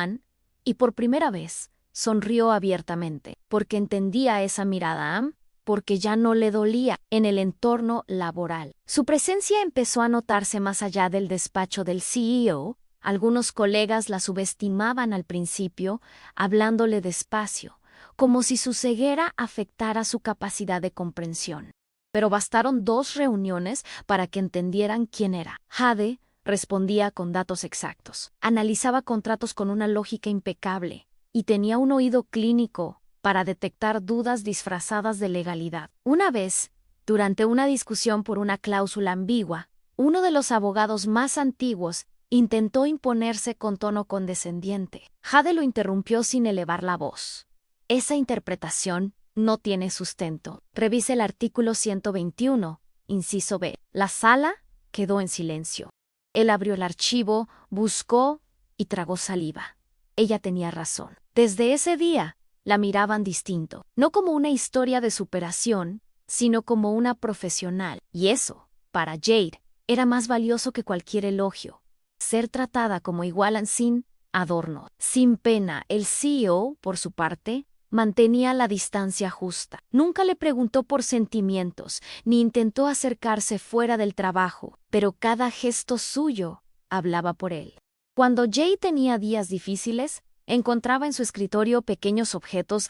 y por primera vez sonrió abiertamente, porque entendía esa mirada, porque ya no le dolía en el entorno laboral. Su presencia empezó a notarse más allá del despacho del CEO. Algunos colegas la subestimaban al principio, hablándole despacio, como si su ceguera afectara su capacidad de comprensión. Pero bastaron 2 reuniones para que entendieran quién era. Jade respondía con datos exactos, analizaba contratos con una lógica impecable y tenía un oído clínico para detectar dudas disfrazadas de legalidad. Una vez, durante una discusión por una cláusula ambigua, uno de los abogados más antiguos intentó imponerse con tono condescendiente. Jade lo interrumpió sin elevar la voz. Esa interpretación no tiene sustento. Revise el artículo 121, inciso B. La sala quedó en silencio. Él abrió el archivo, buscó y tragó saliva. Ella tenía razón. Desde ese día, la miraban distinto, no como una historia de superación, sino como una profesional. Y eso, para Jade, era más valioso que cualquier elogio. Ser tratada como igual sin adorno, sin pena. El CEO, por su parte, mantenía la distancia justa. Nunca le preguntó por sentimientos, ni intentó acercarse fuera del trabajo, pero cada gesto suyo hablaba por él. Cuando Jade tenía días difíciles, encontraba en su escritorio pequeños objetos,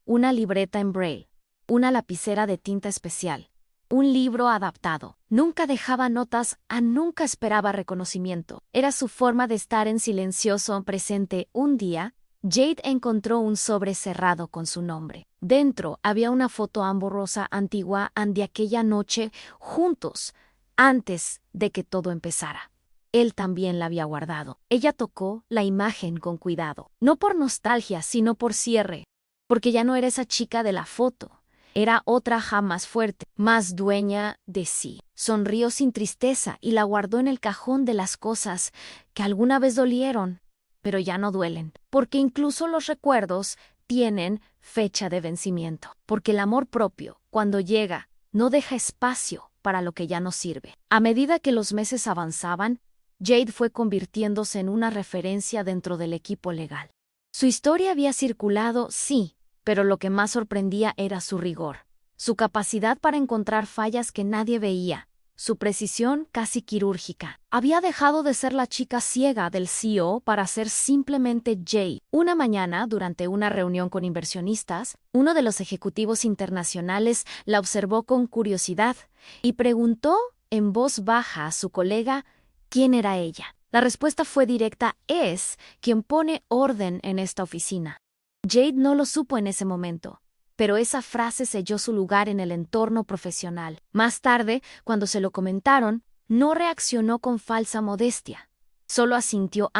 una libreta en braille, una lapicera de tinta especial, un libro adaptado. Nunca dejaba notas, nunca esperaba reconocimiento. Era su forma de estar en silencioso presente. Un día, Jade encontró un sobre cerrado con su nombre. Dentro había una foto borrosa antigua de aquella noche juntos, antes de que todo empezara. Él también la había guardado. Ella tocó la imagen con cuidado, no por nostalgia, sino por cierre, porque ya no era esa chica de la foto. Era otra, más fuerte, más dueña de sí. Sonrió sin tristeza y la guardó en el cajón de las cosas que alguna vez dolieron, pero ya no duelen, porque incluso los recuerdos tienen fecha de vencimiento, porque el amor propio, cuando llega, no deja espacio para lo que ya no sirve. A medida que los meses avanzaban, Jade fue convirtiéndose en una referencia dentro del equipo legal. Su historia había circulado, sí, pero lo que más sorprendía era su rigor, su capacidad para encontrar fallas que nadie veía, su precisión casi quirúrgica. Había dejado de ser la chica ciega del CEO para ser simplemente Jade. Una mañana, durante una reunión con inversionistas, uno de los ejecutivos internacionales la observó con curiosidad y preguntó en voz baja a su colega ¿Quién era ella? La respuesta fue directa: es quien pone orden en esta oficina. Jade no lo supo en ese momento, pero esa frase selló su lugar en el entorno profesional. Más tarde, cuando se lo comentaron, no reaccionó con falsa modestia. Solo asintió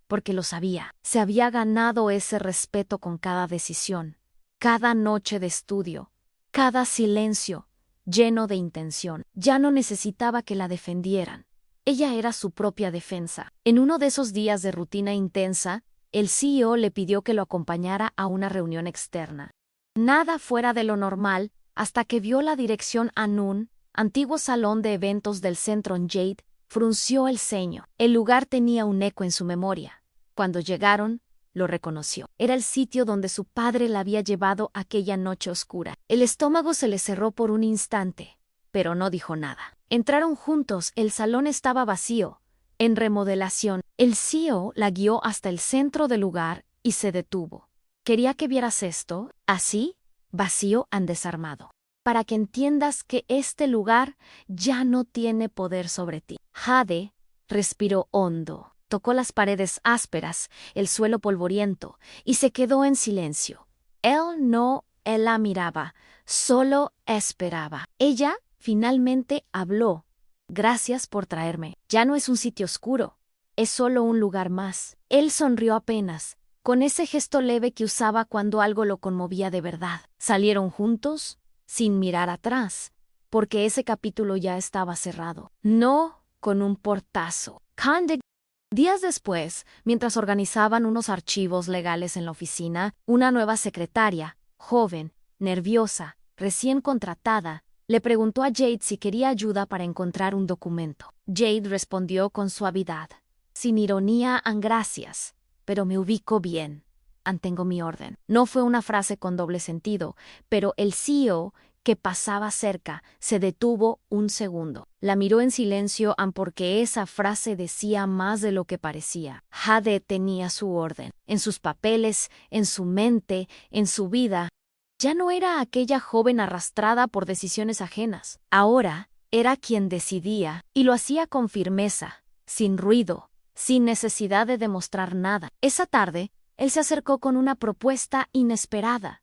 porque lo sabía. Se había ganado ese respeto con cada decisión, cada noche de estudio, cada silencio lleno de intención. Ya no necesitaba que la defendieran. Ella era su propia defensa. En uno de esos días de rutina intensa, el CEO le pidió que lo acompañara a una reunión externa. Nada fuera de lo normal hasta que vio la dirección Anun, antiguo salón de eventos del centro. Jade frunció el ceño. El lugar tenía un eco en su memoria. Cuando llegaron, lo reconoció. Era el sitio donde su padre la había llevado aquella noche oscura. El estómago se le cerró por un instante, pero no dijo nada. Entraron juntos. El salón estaba vacío, en remodelación. El CEO la guió hasta el centro del lugar y se detuvo. Quería que vieras esto, así, vacío y desarmado, para que entiendas que este lugar ya no tiene poder sobre ti. Jade respiró hondo. Tocó las paredes ásperas, el suelo polvoriento, y se quedó en silencio. Él la miraba, solo esperaba. Ella finalmente habló. Gracias por traerme. Ya no es un sitio oscuro, es solo un lugar más. Él sonrió apenas, con ese gesto leve que usaba cuando algo lo conmovía de verdad. Salieron juntos, sin mirar atrás, porque ese capítulo ya estaba cerrado. No con un portazo. Días después, mientras organizaban unos archivos legales en la oficina, una nueva secretaria, joven, nerviosa, recién contratada, le preguntó a Jade si quería ayuda para encontrar un documento. Jade respondió con suavidad, sin ironía y gracias, pero me ubico bien. Tengo mi orden. No fue una frase con doble sentido, pero el CEO, que pasaba cerca, se detuvo un segundo. La miró en silencio porque esa frase decía más de lo que parecía. Jade tenía su orden, en sus papeles, en su mente, en su vida. Ya no era aquella joven arrastrada por decisiones ajenas. Ahora era quien decidía, y lo hacía con firmeza, sin ruido, sin necesidad de demostrar nada. Esa tarde, él se acercó con una propuesta inesperada.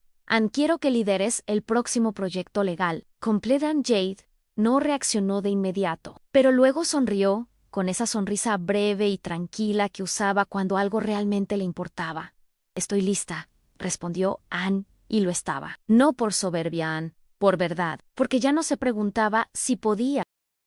Quiero que lideres el próximo proyecto legal. Completan. Jade no reaccionó de inmediato, pero luego sonrió, con esa sonrisa breve y tranquila que usaba cuando algo realmente le importaba. Estoy lista, respondió Anne, y lo estaba. No por soberbia, Anne, por verdad, porque ya no se preguntaba si podía,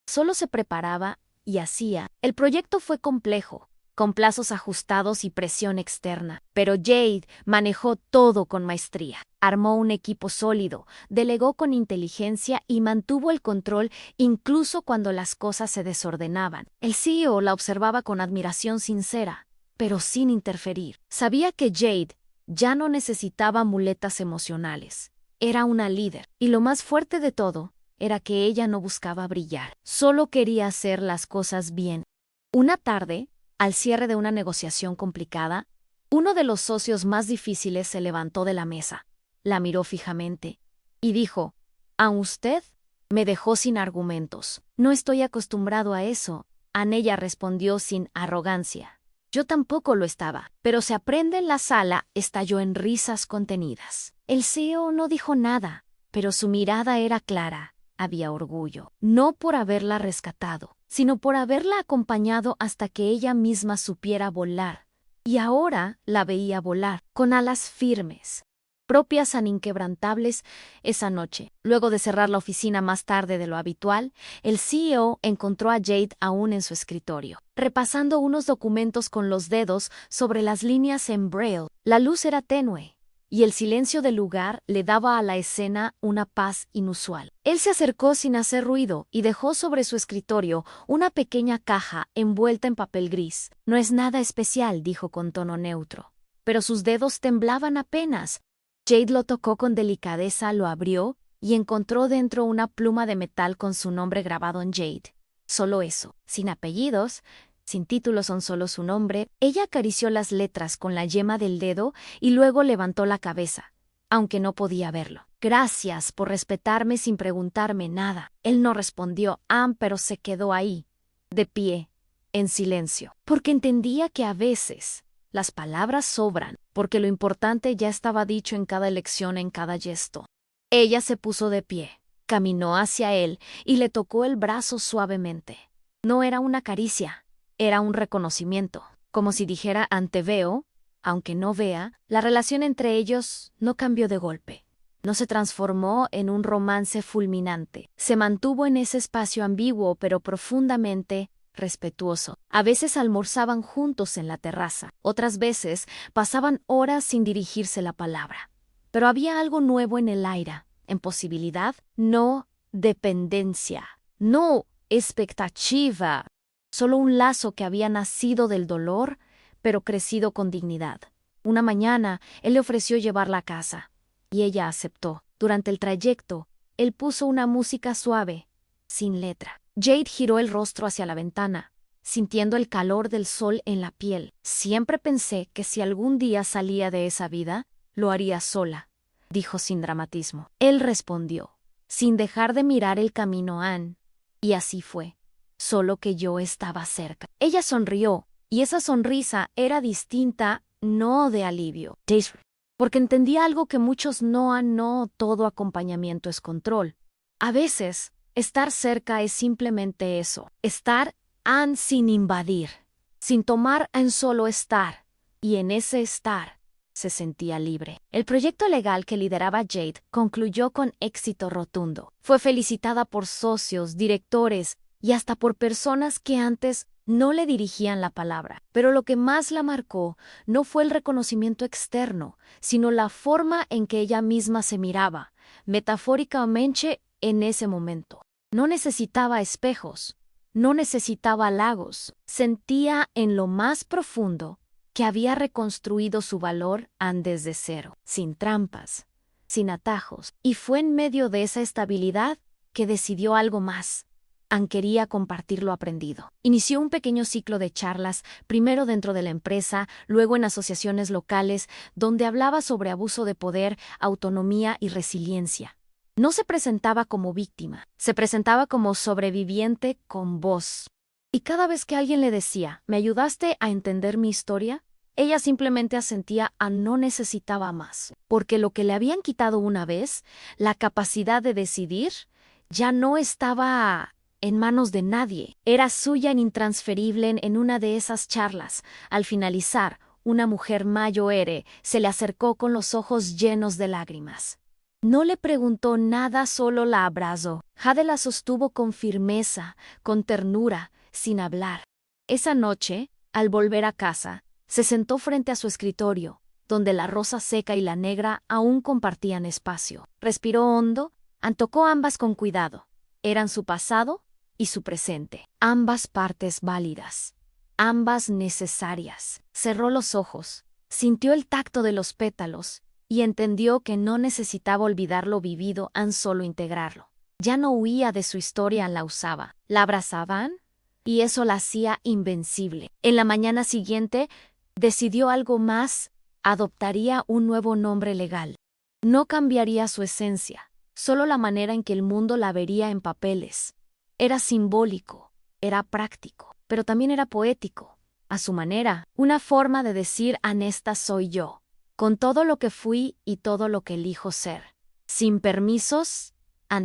solo se preparaba y hacía. El proyecto fue complejo, con plazos ajustados y presión externa, pero Jade manejó todo con maestría. Armó un equipo sólido, delegó con inteligencia y mantuvo el control incluso cuando las cosas se desordenaban. El CEO la observaba con admiración sincera, pero sin interferir. Sabía que Jade ya no necesitaba muletas emocionales. Era una líder, y lo más fuerte de todo era que ella no buscaba brillar, solo quería hacer las cosas bien. Una tarde, al cierre de una negociación complicada, uno de los socios más difíciles se levantó de la mesa, la miró fijamente y dijo: «¿A usted?» Me dejó sin argumentos. «No estoy acostumbrado a eso», Ella respondió sin arrogancia. Yo tampoco lo estaba, pero se aprende. En la sala estalló en risas contenidas. El CEO no dijo nada, pero su mirada era clara. Había orgullo, no por haberla rescatado, sino por haberla acompañado hasta que ella misma supiera volar. Y ahora la veía volar, con alas firmes, propias e inquebrantables. Esa noche, luego de cerrar la oficina más tarde de lo habitual, el CEO encontró a Jade aún en su escritorio, repasando unos documentos con los dedos sobre las líneas en braille. La luz era tenue, y el silencio del lugar le daba a la escena una paz inusual. Él se acercó sin hacer ruido y dejó sobre su escritorio una pequeña caja envuelta en papel gris. «No es nada especial», dijo con tono neutro, pero sus dedos temblaban apenas. Jade lo tocó con delicadeza, lo abrió y encontró dentro una pluma de metal con su nombre grabado en Jade. Solo eso, sin apellidos, sin títulos, son solo su nombre. Ella acarició las letras con la yema del dedo y luego levantó la cabeza, aunque no podía verlo. «Gracias por respetarme sin preguntarme nada». Él no respondió, pero se quedó ahí, de pie, en silencio, porque entendía que a veces las palabras sobran, porque lo importante ya estaba dicho en cada lección, en cada gesto. Ella se puso de pie, caminó hacia él y le tocó el brazo suavemente. No era una caricia, era un reconocimiento, como si dijera ante veo, aunque no vea. La relación entre ellos no cambió de golpe. No se transformó en un romance fulminante. Se mantuvo en ese espacio ambiguo pero profundamente respetuoso. A veces almorzaban juntos en la terraza, otras veces pasaban horas sin dirigirse la palabra. Pero había algo nuevo en el aire, en posibilidad, no dependencia, no expectativa, solo un lazo que había nacido del dolor, pero crecido con dignidad. Una mañana, él le ofreció llevarla a casa, y ella aceptó. Durante el trayecto, él puso una música suave, sin letra. Jade giró el rostro hacia la ventana, sintiendo el calor del sol en la piel. Siempre pensé que si algún día salía de esa vida, lo haría sola, dijo sin dramatismo. Él respondió, sin dejar de mirar el camino Anne. Y así fue, solo que yo estaba cerca. Ella sonrió, y esa sonrisa era distinta, no de alivio, porque entendía algo que muchos no todo acompañamiento es control. A veces, estar cerca es simplemente eso, estar sin invadir, sin tomar en solo estar, y en ese estar se sentía libre. El proyecto legal que lideraba Jade concluyó con éxito rotundo. Fue felicitada por socios, directores y hasta por personas que antes no le dirigían la palabra. Pero lo que más la marcó no fue el reconocimiento externo, sino la forma en que ella misma se miraba, metafóricamente en ese momento. No necesitaba espejos, no necesitaba halagos. Sentía en lo más profundo que había reconstruido su valor desde cero, sin trampas, sin atajos. Y fue en medio de esa estabilidad que decidió algo más. Quería compartir lo aprendido. Inició un pequeño ciclo de charlas, primero dentro de la empresa, luego en asociaciones locales, donde hablaba sobre abuso de poder, autonomía y resiliencia. No se presentaba como víctima, se presentaba como sobreviviente con voz. Y cada vez que alguien le decía, ¿me ayudaste a entender mi historia?, ella simplemente asentía no necesitaba más, porque lo que le habían quitado una vez, la capacidad de decidir, ya no estaba en manos de nadie. Era suya e intransferible. En una de esas charlas, al finalizar, una mujer mayor se le acercó con los ojos llenos de lágrimas. No le preguntó nada, solo la abrazó. Jade la sostuvo con firmeza, con ternura, sin hablar. Esa noche, al volver a casa, se sentó frente a su escritorio, donde la rosa seca y la negra aún compartían espacio. Respiró hondo, tocó ambas con cuidado. Eran su pasado y su presente, ambas partes válidas, ambas necesarias. Cerró los ojos, sintió el tacto de los pétalos y entendió que no necesitaba olvidar lo vivido, solo integrarlo. Ya no huía de su historia, la usaba. La abrazaban y eso la hacía invencible. En la mañana siguiente, decidió algo más, adoptaría un nuevo nombre legal. No cambiaría su esencia, solo la manera en que el mundo la vería en papeles. Era simbólico, era práctico, pero también era poético. A su manera, una forma de decir esta soy yo, con todo lo que fui y todo lo que elijo ser. Sin permisos,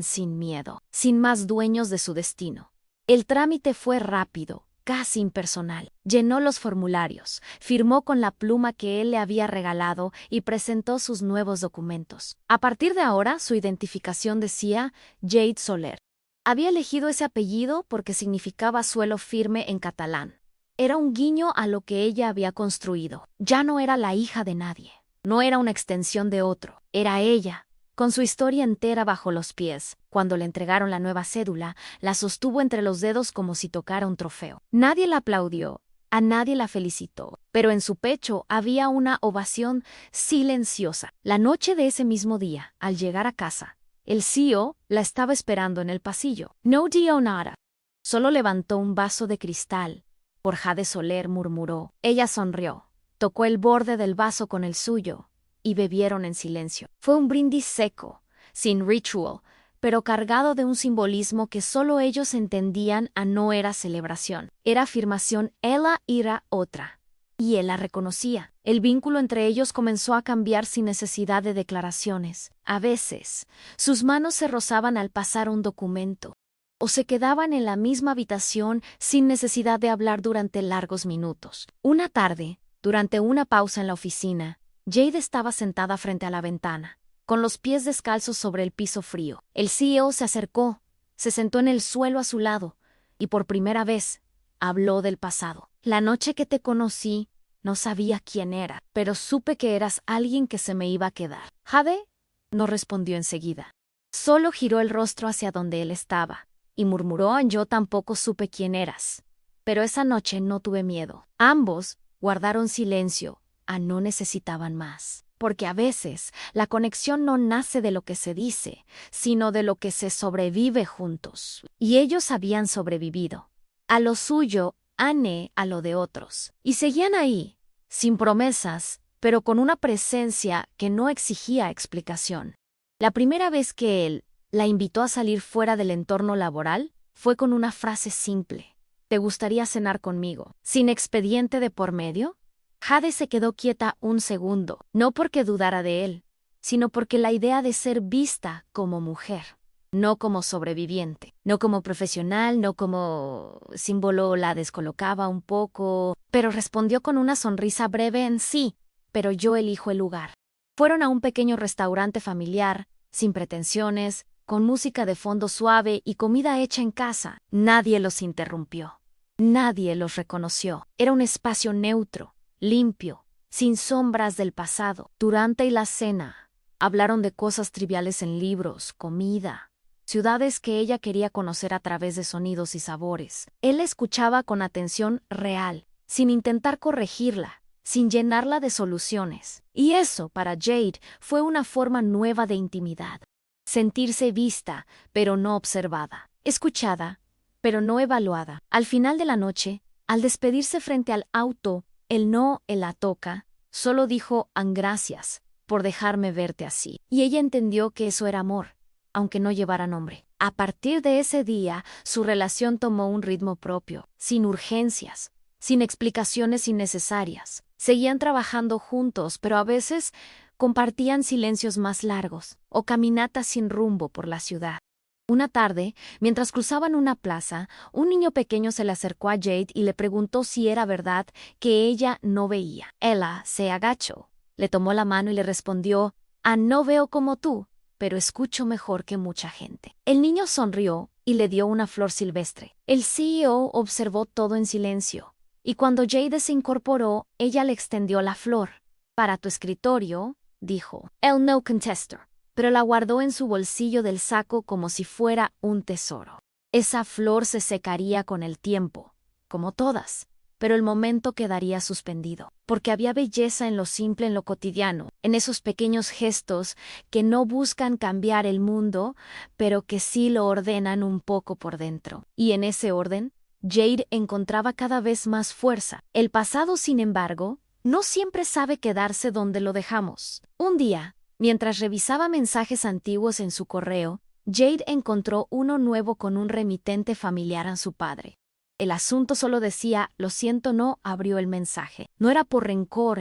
sin miedo, sin más dueños de su destino. El trámite fue rápido, casi impersonal. Llenó los formularios, firmó con la pluma que él le había regalado y presentó sus nuevos documentos. A partir de ahora, su identificación decía Jade Soler. Había elegido ese apellido porque significaba suelo firme en catalán. Era un guiño a lo que ella había construido. Ya no era la hija de nadie. No era una extensión de otro. Era ella, con su historia entera bajo los pies. Cuando le entregaron la nueva cédula, la sostuvo entre los dedos como si tocara un trofeo. Nadie la aplaudió, a nadie la felicitó, pero en su pecho había una ovación silenciosa. La noche de ese mismo día, al llegar a casa, el CEO la estaba esperando en el pasillo. No dijo nada. Solo levantó un vaso de cristal. Por Jade Soler, murmuró. Ella sonrió, tocó el borde del vaso con el suyo y bebieron en silencio. Fue un brindis seco, sin ritual, pero cargado de un simbolismo que solo ellos entendían. No era celebración, era afirmación. Ella era otra. Y él la reconocía. El vínculo entre ellos comenzó a cambiar sin necesidad de declaraciones. A veces, sus manos se rozaban al pasar un documento, o se quedaban en la misma habitación sin necesidad de hablar durante largos minutos. Una tarde, durante una pausa en la oficina, Jade estaba sentada frente a la ventana, con los pies descalzos sobre el piso frío. El CEO se acercó, se sentó en el suelo a su lado, y por primera vez, habló del pasado. La noche que te conocí, no sabía quién era, pero supe que eras alguien que se me iba a quedar. Jade no respondió enseguida. Solo giró el rostro hacia donde él estaba, y murmuró: yo tampoco supe quién eras. Pero esa noche no tuve miedo. Ambos guardaron silencio. No necesitaban más. Porque a veces la conexión no nace de lo que se dice, sino de lo que se sobrevive juntos. Y ellos habían sobrevivido. A lo suyo, Anne a lo de otros. Y seguían ahí, sin promesas, pero con una presencia que no exigía explicación. La primera vez que él la invitó a salir fuera del entorno laboral fue con una frase simple: ¿te gustaría cenar conmigo? Sin expediente de por medio. Jade se quedó quieta un segundo, no porque dudara de él, sino porque la idea de ser vista como mujer, no como sobreviviente, no como profesional, no como símbolo, la descolocaba un poco, pero respondió con una sonrisa breve en sí, pero yo elijo el lugar. Fueron a un pequeño restaurante familiar, sin pretensiones, con música de fondo suave y comida hecha en casa. Nadie los interrumpió. Nadie los reconoció. Era un espacio neutro, limpio, sin sombras del pasado. Durante la cena, hablaron de cosas triviales en libros, comida, ciudades que ella quería conocer a través de sonidos y sabores. Él escuchaba con atención real, sin intentar corregirla, sin llenarla de soluciones. Y eso, para Jade, fue una forma nueva de intimidad. Sentirse vista, pero no observada. Escuchada, pero no evaluada. Al final de la noche, al despedirse frente al auto, él la toca, solo dijo: gracias por dejarme verte así. Y ella entendió que eso era amor, aunque no llevara nombre. A partir de ese día, su relación tomó un ritmo propio, sin urgencias, sin explicaciones innecesarias. Seguían trabajando juntos, pero a veces compartían silencios más largos o caminatas sin rumbo por la ciudad. Una tarde, mientras cruzaban una plaza, un niño pequeño se le acercó a Jade y le preguntó si era verdad que ella no veía. Ella se agachó, le tomó la mano y le respondió: no veo como tú, pero escucho mejor que mucha gente. El niño sonrió y le dio una flor silvestre. El CEO observó todo en silencio, y cuando Jade se incorporó, ella le extendió la flor. Para tu escritorio, dijo. Él no contestó, pero la guardó en su bolsillo del saco como si fuera un tesoro. Esa flor se secaría con el tiempo, como todas, pero el momento quedaría suspendido, porque había belleza en lo simple, en lo cotidiano, en esos pequeños gestos que no buscan cambiar el mundo, pero que sí lo ordenan un poco por dentro. Y en ese orden, Jade encontraba cada vez más fuerza. El pasado, sin embargo, no siempre sabe quedarse donde lo dejamos. Un día, mientras revisaba mensajes antiguos en su correo, Jade encontró uno nuevo con un remitente familiar a su padre. El asunto solo decía: lo siento, no. Abrió el mensaje. No era por rencor,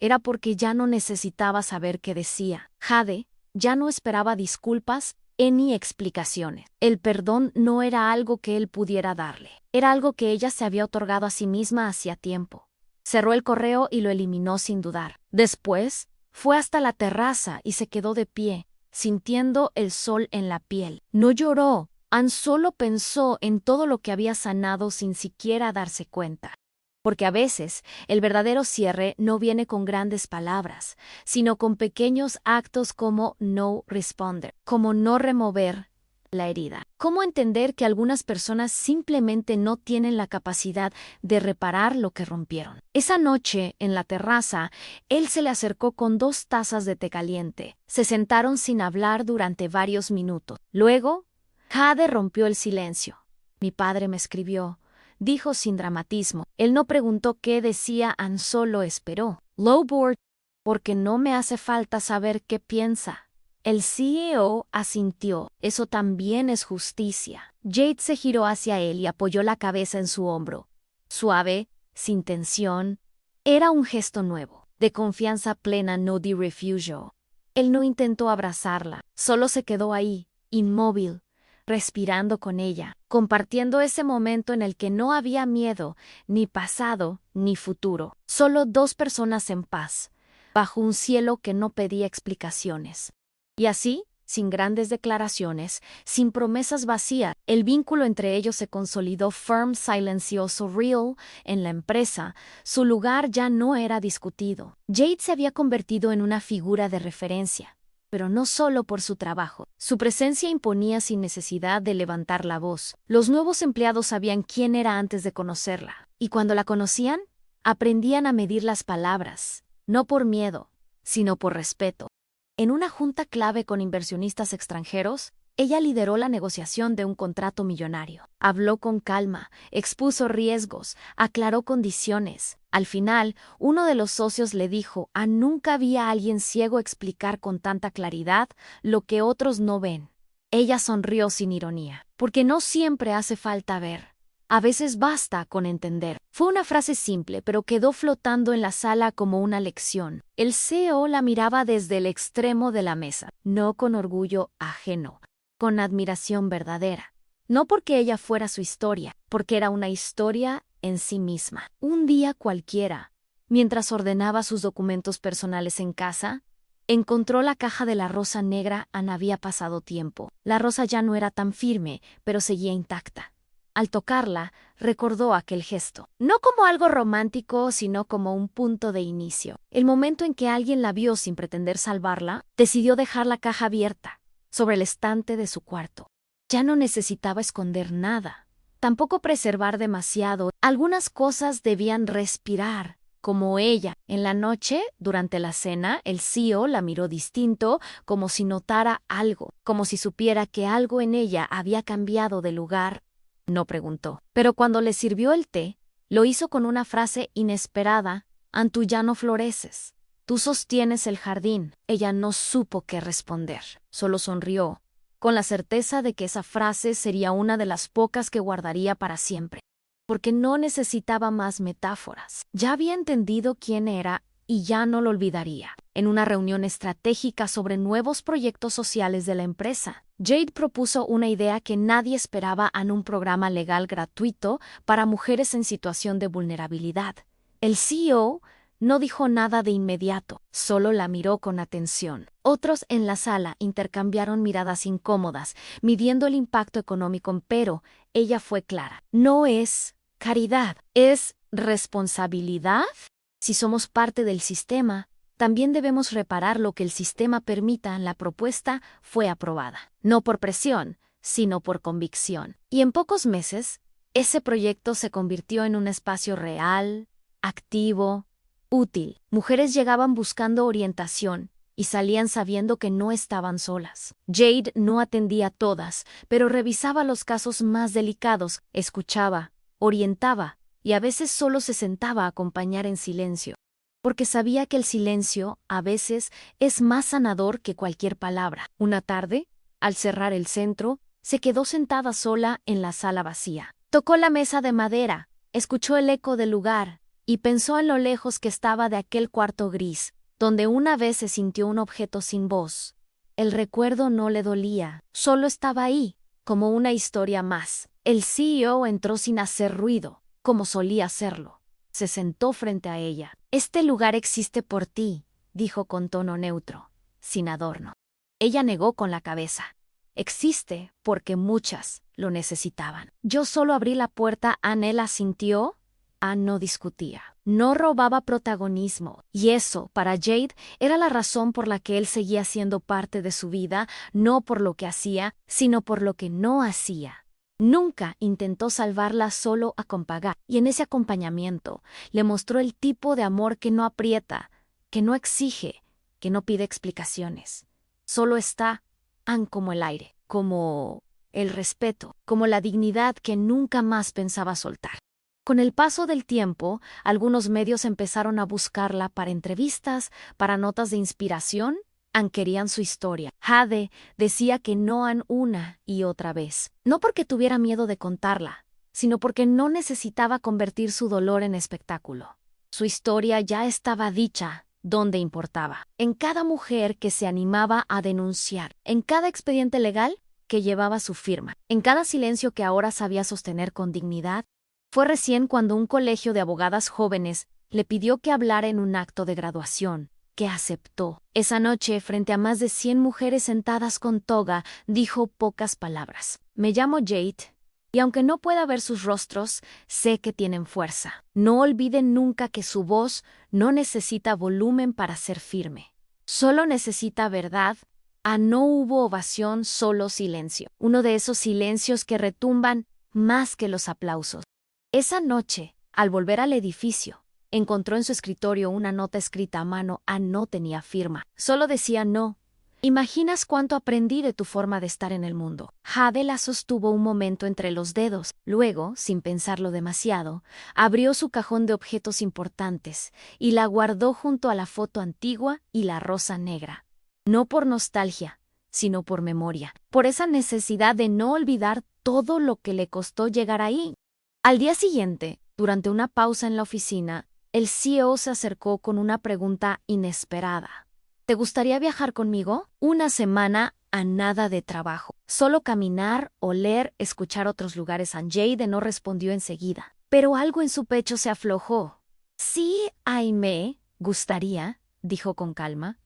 era porque ya no necesitaba saber qué decía. Jade ya no esperaba disculpas ni explicaciones. El perdón no era algo que él pudiera darle, era algo que ella se había otorgado a sí misma hacía tiempo. Cerró el correo y lo eliminó sin dudar. Después, fue hasta la terraza y se quedó de pie, sintiendo el sol en la piel. No lloró, solo pensó en todo lo que había sanado sin siquiera darse cuenta. Porque a veces el verdadero cierre no viene con grandes palabras, sino con pequeños actos como no responder, como no remover la herida. ¿Cómo entender que algunas personas simplemente no tienen la capacidad de reparar lo que rompieron? Esa noche, en la terraza, él se le acercó con 2 tazas de té caliente. Se sentaron sin hablar durante varios minutos. Luego, Jade rompió el silencio. Mi padre me escribió, dijo sin dramatismo. Él no preguntó qué decía, solo esperó. Lowboard, porque no me hace falta saber qué piensa. El CEO asintió. Eso también es justicia. Jade se giró hacia él y apoyó la cabeza en su hombro. Suave, sin tensión. Era un gesto nuevo, de confianza plena, no de refugio. Él no intentó abrazarla, solo se quedó ahí, inmóvil, respirando con ella, compartiendo ese momento en el que no había miedo, ni pasado, ni futuro. Solo dos personas en paz, bajo un cielo que no pedía explicaciones. Y así, sin grandes declaraciones, sin promesas vacías, el vínculo entre ellos se consolidó firm, silencioso, real, en la empresa. Su lugar ya no era discutido. Jade se había convertido en una figura de referencia, pero no solo por su trabajo. Su presencia imponía sin necesidad de levantar la voz. Los nuevos empleados sabían quién era antes de conocerla, y cuando la conocían, aprendían a medir las palabras, no por miedo, sino por respeto. En una junta clave con inversionistas extranjeros, ella lideró la negociación de un contrato millonario. Habló con calma, expuso riesgos, aclaró condiciones. Al final, uno de los socios le dijo: nunca vi a alguien ciego explicar con tanta claridad lo que otros no ven. Ella sonrió sin ironía, porque no siempre hace falta ver. A veces basta con entender. Fue una frase simple, pero quedó flotando en la sala como una lección. El CEO la miraba desde el extremo de la mesa, no con orgullo ajeno, con admiración verdadera. No porque ella fuera su historia, porque era una historia en sí misma. Un día cualquiera, mientras ordenaba sus documentos personales en casa, encontró la caja de la rosa negra. Había pasado tiempo. La rosa ya no era tan firme, pero seguía intacta. Al tocarla, recordó aquel gesto, no como algo romántico, sino como un punto de inicio. El momento en que alguien la vio sin pretender salvarla, decidió dejar la caja abierta, sobre el estante de su cuarto. Ya no necesitaba esconder nada, tampoco preservar demasiado. Algunas cosas debían respirar, como ella. En la noche, durante la cena, el CEO la miró distinto, como si notara algo, como si supiera que algo en ella había cambiado de lugar. No preguntó, pero cuando le sirvió el té, lo hizo con una frase inesperada: tú ya no floreces, tú sostienes el jardín. Ella no supo qué responder, solo sonrió, con la certeza de que esa frase sería una de las pocas que guardaría para siempre, porque no necesitaba más metáforas. Ya había entendido quién era y ya no lo olvidaría. En una reunión estratégica sobre nuevos proyectos sociales de la empresa, Jade propuso una idea que nadie esperaba: un programa legal gratuito para mujeres en situación de vulnerabilidad. El CEO no dijo nada de inmediato, solo la miró con atención. Otros en la sala intercambiaron miradas incómodas, midiendo el impacto económico, pero ella fue clara: no es caridad, es responsabilidad. Si somos parte del sistema, también debemos reparar lo que el sistema permita. La propuesta fue aprobada, no por presión, sino por convicción. Y en pocos meses, ese proyecto se convirtió en un espacio real, activo, útil. Mujeres llegaban buscando orientación y salían sabiendo que no estaban solas. Jade no atendía a todas, pero revisaba los casos más delicados, escuchaba, orientaba, y a veces solo se sentaba a acompañar en silencio, porque sabía que el silencio a veces es más sanador que cualquier palabra. Una tarde, al cerrar el centro, se quedó sentada sola en la sala vacía. Tocó la mesa de madera, escuchó el eco del lugar y pensó en lo lejos que estaba de aquel cuarto gris, donde una vez se sintió un objeto sin voz. El recuerdo no le dolía, solo estaba ahí, como una historia más. El CEO entró sin hacer ruido, como solía hacerlo. Se sentó frente a ella. Este lugar existe por ti, dijo con tono neutro, sin adorno. Ella negó con la cabeza. Existe porque muchas lo necesitaban. Yo solo abrí la puerta. Él asintió. No discutía. No robaba protagonismo. Y eso, para Jade, era la razón por la que él seguía siendo parte de su vida, no por lo que hacía, sino por lo que no hacía. Nunca intentó salvarla, solo acompañar, y en ese acompañamiento le mostró el tipo de amor que no aprieta, que no exige, que no pide explicaciones. Solo está como el aire, como el respeto, como la dignidad que nunca más pensaba soltar. Con el paso del tiempo, algunos medios empezaron a buscarla para entrevistas, para notas de inspiración, Anne querían su historia. Jade decía que no Anne una y otra vez. No porque tuviera miedo de contarla, sino porque no necesitaba convertir su dolor en espectáculo. Su historia ya estaba dicha, donde importaba. En cada mujer que se animaba a denunciar, en cada expediente legal que llevaba su firma, en cada silencio que ahora sabía sostener con dignidad. Fue recién cuando un colegio de abogadas jóvenes le pidió que hablara en un acto de graduación, que aceptó. Esa noche, frente a más de 100 mujeres sentadas con toga, dijo pocas palabras. Me llamo Jade, y aunque no pueda ver sus rostros, sé que tienen fuerza. No olviden nunca que su voz no necesita volumen para ser firme. Solo necesita verdad. No hubo ovación, solo silencio. Uno de esos silencios que retumban más que los aplausos. Esa noche, al volver al edificio, encontró en su escritorio una nota escrita a mano. No tenía firma. Solo decía no. ¿Imaginas cuánto aprendí de tu forma de estar en el mundo? Jade la sostuvo un momento entre los dedos. Luego, sin pensarlo demasiado, abrió su cajón de objetos importantes y la guardó junto a la foto antigua y la rosa negra. No por nostalgia, sino por memoria. Por esa necesidad de no olvidar todo lo que le costó llegar ahí. Al día siguiente, durante una pausa en la oficina, el CEO se acercó con una pregunta inesperada. ¿Te gustaría viajar conmigo? Una semana a nada de trabajo. Solo caminar, oler, escuchar otros lugares. Jade no respondió enseguida, pero algo en su pecho se aflojó. Sí, me gustaría, dijo con calma.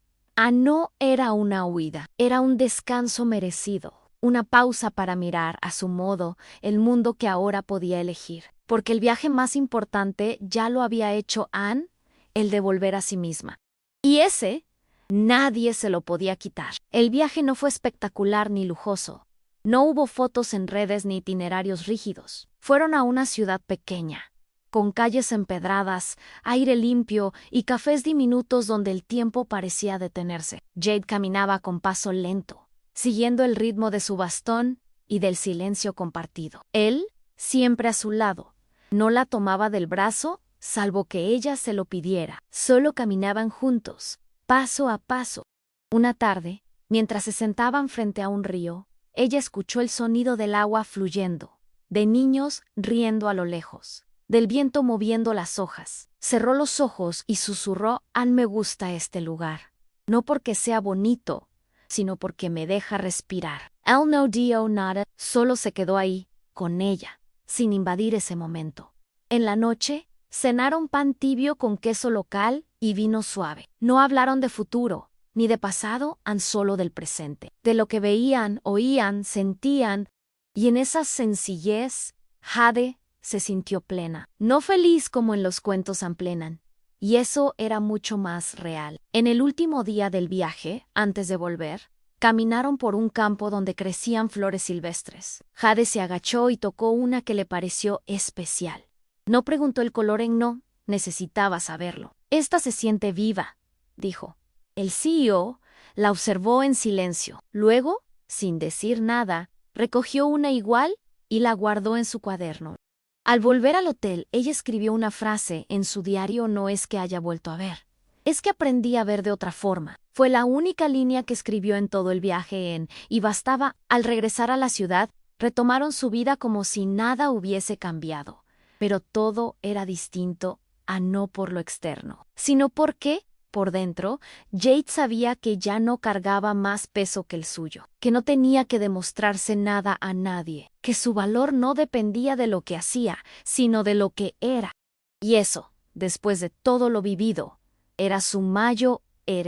No era una huida, era un descanso merecido. Una pausa para mirar, a su modo, el mundo que ahora podía elegir. Porque el viaje más importante ya lo había hecho Anne, el de volver a sí misma. Y ese, nadie se lo podía quitar. El viaje no fue espectacular ni lujoso. No hubo fotos en redes ni itinerarios rígidos. Fueron a una ciudad pequeña, con calles empedradas, aire limpio y cafés diminutos donde el tiempo parecía detenerse. Jade caminaba con paso lento, siguiendo el ritmo de su bastón y del silencio compartido. Él, siempre a su lado, no la tomaba del brazo, salvo que ella se lo pidiera. Solo caminaban juntos, paso a paso. Una tarde, mientras se sentaban frente a un río, ella escuchó el sonido del agua fluyendo, de niños riendo a lo lejos, del viento moviendo las hojas. Cerró los ojos y susurró: me gusta este lugar. No porque sea bonito, sino porque me deja respirar. Él no dijo nada, solo se quedó ahí, con ella, sin invadir ese momento. En la noche, cenaron pan tibio con queso local y vino suave. No hablaron de futuro, ni de pasado, solo del presente. De lo que veían, oían, sentían, y en esa sencillez, Jade se sintió plena. No feliz como en los cuentos plenan. Y eso era mucho más real. En el último día del viaje, antes de volver, caminaron por un campo donde crecían flores silvestres. Jade se agachó y tocó una que le pareció especial. No preguntó el color. No necesitaba saberlo. Esta se siente viva, dijo. El CEO la observó en silencio. Luego, sin decir nada, recogió una igual y la guardó en su cuaderno. Al volver al hotel, ella escribió una frase en su diario. No es que haya vuelto a ver, es que aprendí a ver de otra forma. Fue la única línea que escribió en todo el viaje y bastaba. Al regresar a la ciudad, retomaron su vida como si nada hubiese cambiado. Pero todo era distinto, no por lo externo, sino porque, por dentro, Jade sabía que ya no cargaba más peso que el suyo, que no tenía que demostrarse nada a nadie, que su valor no dependía de lo que hacía, sino de lo que era. Y eso, después de todo lo vivido, era su mayor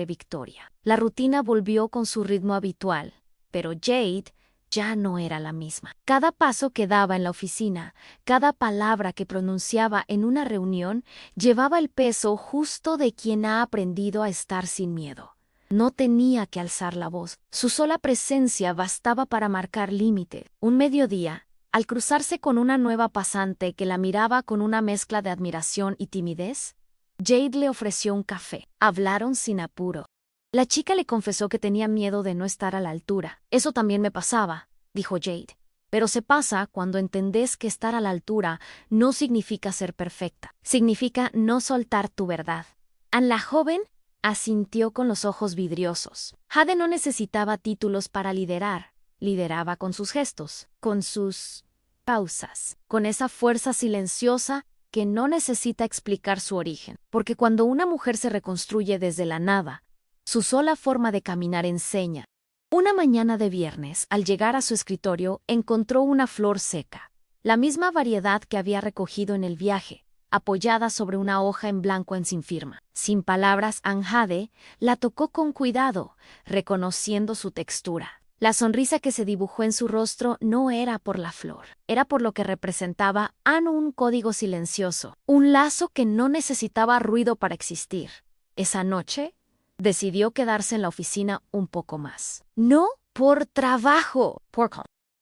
victoria. La rutina volvió con su ritmo habitual, pero Jade ya no era la misma. Cada paso que daba en la oficina, cada palabra que pronunciaba en una reunión, llevaba el peso justo de quien ha aprendido a estar sin miedo. No tenía que alzar la voz. Su sola presencia bastaba para marcar límite. Un mediodía, al cruzarse con una nueva pasante que la miraba con una mezcla de admiración y timidez, Jade le ofreció un café. Hablaron sin apuro. La chica le confesó que tenía miedo de no estar a la altura. Eso también me pasaba, dijo Jade. Pero se pasa cuando entendés que estar a la altura no significa ser perfecta. Significa no soltar tu verdad. La joven asintió con los ojos vidriosos. Jade no necesitaba títulos para liderar. Lideraba con sus gestos, con sus pausas, con esa fuerza silenciosa que no necesita explicar su origen. Porque cuando una mujer se reconstruye desde la nada, su sola forma de caminar enseña. Una mañana de viernes, al llegar a su escritorio, encontró una flor seca, la misma variedad que había recogido en el viaje, apoyada sobre una hoja en blanco sin firma. Sin palabras, Jade la tocó con cuidado, reconociendo su textura. La sonrisa que se dibujó en su rostro no era por la flor, era por lo que representaba un código silencioso, un lazo que no necesitaba ruido para existir. Esa noche, decidió quedarse en la oficina un poco más. No por trabajo.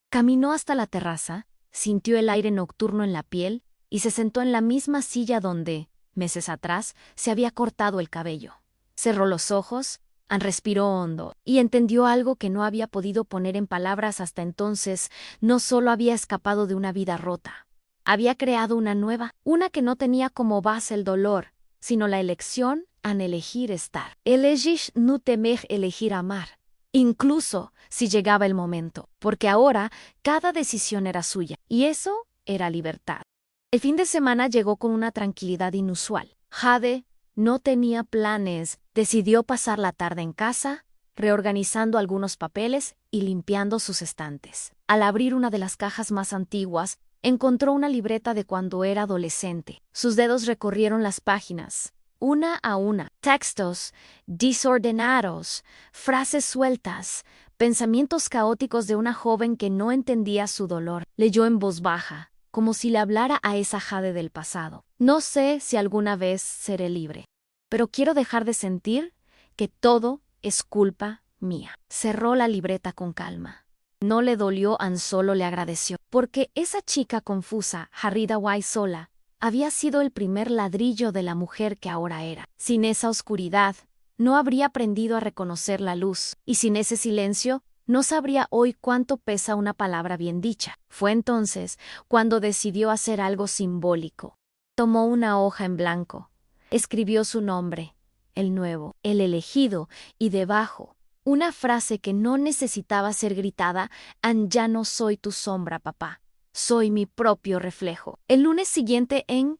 Caminó hasta la terraza, sintió el aire nocturno en la piel y se sentó en la misma silla donde, meses atrás, se había cortado el cabello. Cerró los ojos, respiró hondo y entendió algo que no había podido poner en palabras hasta entonces. No solo había escapado de una vida rota, había creado una nueva, una que no tenía como base el dolor, sino la elección en elegir estar. Elegir no temer elegir amar, incluso si llegaba el momento, porque ahora cada decisión era suya, y eso era libertad. El fin de semana llegó con una tranquilidad inusual. Jade no tenía planes, decidió pasar la tarde en casa, reorganizando algunos papeles y limpiando sus estantes. Al abrir una de las cajas más antiguas, encontró una libreta de cuando era adolescente. Sus dedos recorrieron las páginas, una a una. Textos desordenados, frases sueltas, pensamientos caóticos de una joven que no entendía su dolor. Leyó en voz baja, como si le hablara a esa Jade del pasado. No sé si alguna vez seré libre, pero quiero dejar de sentir que todo es culpa mía. Cerró la libreta con calma. No le dolió, solo le agradeció, porque esa chica confusa, Harriet Sola, había sido el primer ladrillo de la mujer que ahora era. Sin esa oscuridad, no habría aprendido a reconocer la luz, y sin ese silencio, no sabría hoy cuánto pesa una palabra bien dicha. Fue entonces cuando decidió hacer algo simbólico. Tomó una hoja en blanco, escribió su nombre, el nuevo, el elegido, y debajo, una frase que no necesitaba ser gritada: ya no soy tu sombra, papá. Soy mi propio reflejo. El lunes siguiente en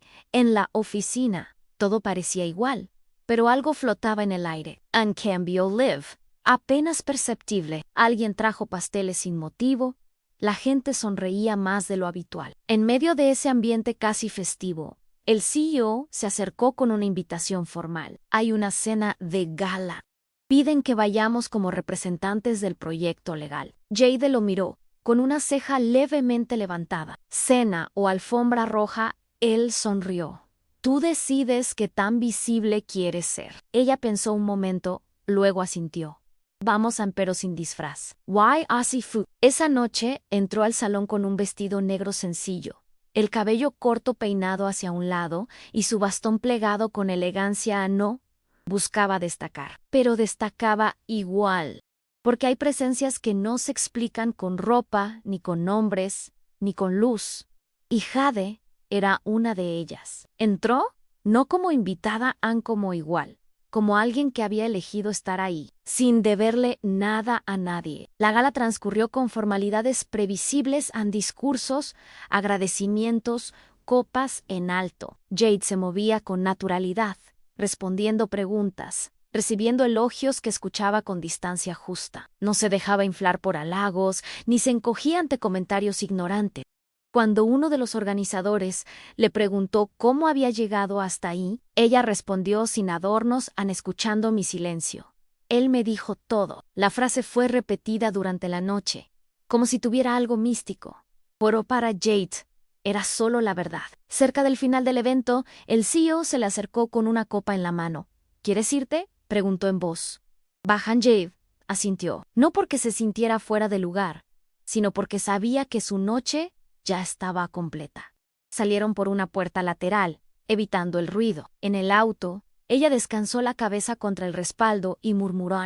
la oficina, todo parecía igual, pero algo flotaba en el aire. And cambio live. Apenas perceptible. Alguien trajo pasteles sin motivo. La gente sonreía más de lo habitual. En medio de ese ambiente casi festivo, el CEO se acercó con una invitación formal. Hay una cena de gala. Piden que vayamos como representantes del proyecto legal. Jade lo miró, con una ceja levemente levantada. Cena o alfombra roja, él sonrió. Tú decides qué tan visible quieres ser. Ella pensó un momento, luego asintió. Vamos, pero sin disfraz. Why Aussie food? Esa noche entró al salón con un vestido negro sencillo, el cabello corto peinado hacia un lado y su bastón plegado con elegancia. No buscaba destacar, pero destacaba igual. Porque hay presencias que no se explican con ropa, ni con nombres, ni con luz. Y Jade era una de ellas. Entró, no como invitada, como igual, como alguien que había elegido estar ahí, sin deberle nada a nadie. La gala transcurrió con formalidades previsibles, discursos, agradecimientos, copas en alto. Jade se movía con naturalidad, respondiendo preguntas, recibiendo elogios que escuchaba con distancia justa. No se dejaba inflar por halagos, ni se encogía ante comentarios ignorantes. Cuando uno de los organizadores le preguntó cómo había llegado hasta ahí, ella respondió sin adornos, escuchando mi silencio. Él me dijo todo. La frase fue repetida durante la noche, como si tuviera algo místico. Pero para Jade era solo la verdad. Cerca del final del evento, el CEO se le acercó con una copa en la mano. ¿Quieres irte?, preguntó en voz baja. Jade asintió, no porque se sintiera fuera de lugar, sino porque sabía que su noche ya estaba completa. Salieron por una puerta lateral, evitando el ruido. En el auto, ella descansó la cabeza contra el respaldo y murmuró: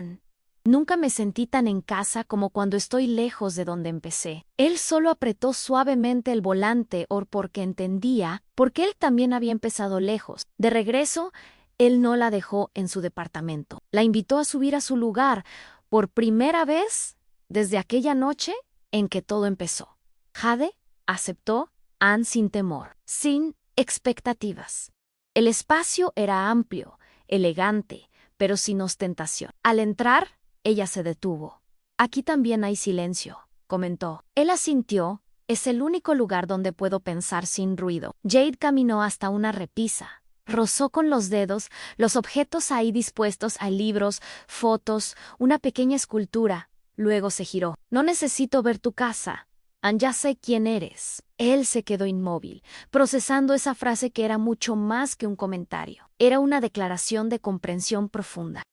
nunca me sentí tan en casa como cuando estoy lejos de donde empecé. Él solo apretó suavemente el volante, porque entendía, porque él también había empezado lejos. De regreso, Él no la dejó en su departamento. La invitó a subir a su lugar por primera vez desde aquella noche en que todo empezó. Jade aceptó Anne sin temor, sin expectativas. El espacio era amplio, elegante, pero sin ostentación. Al entrar, ella se detuvo. Aquí también hay silencio, comentó. Él asintió. Es el único lugar donde puedo pensar sin ruido. Jade caminó hasta una repisa. Rozó con los dedos los objetos ahí dispuestos: hay libros, fotos, una pequeña escultura. Luego se giró. No necesito ver tu casa. Ya sé quién eres. Él se quedó inmóvil, procesando esa frase que era mucho más que un comentario. Era una declaración de comprensión profunda.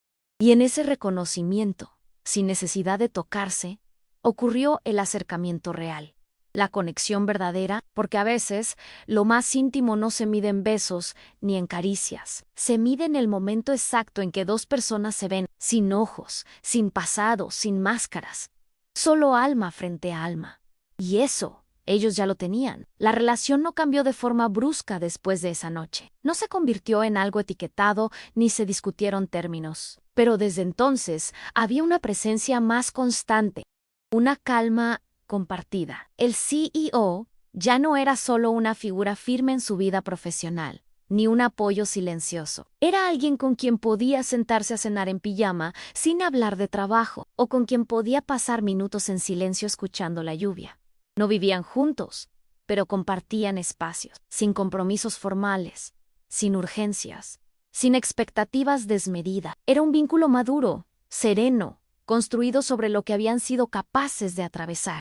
Y en ese reconocimiento, sin necesidad de tocarse, ocurrió el acercamiento real. La conexión verdadera, porque a veces lo más íntimo no se mide en besos ni en caricias. Se mide en el momento exacto en que dos personas se ven, sin ojos, sin pasado, sin máscaras. Solo alma frente a alma. Y eso, ellos ya lo tenían. La relación no cambió de forma brusca después de esa noche. No se convirtió en algo etiquetado ni se discutieron términos. Pero desde entonces había una presencia más constante, una calma compartida. El CEO ya no era solo una figura firme en su vida profesional, ni un apoyo silencioso. Era alguien con quien podía sentarse a cenar en pijama sin hablar de trabajo, o con quien podía pasar minutos en silencio escuchando la lluvia. No vivían juntos, pero compartían espacios, sin compromisos formales, sin urgencias, sin expectativas desmedidas. Era un vínculo maduro, sereno, construido sobre lo que habían sido capaces de atravesar.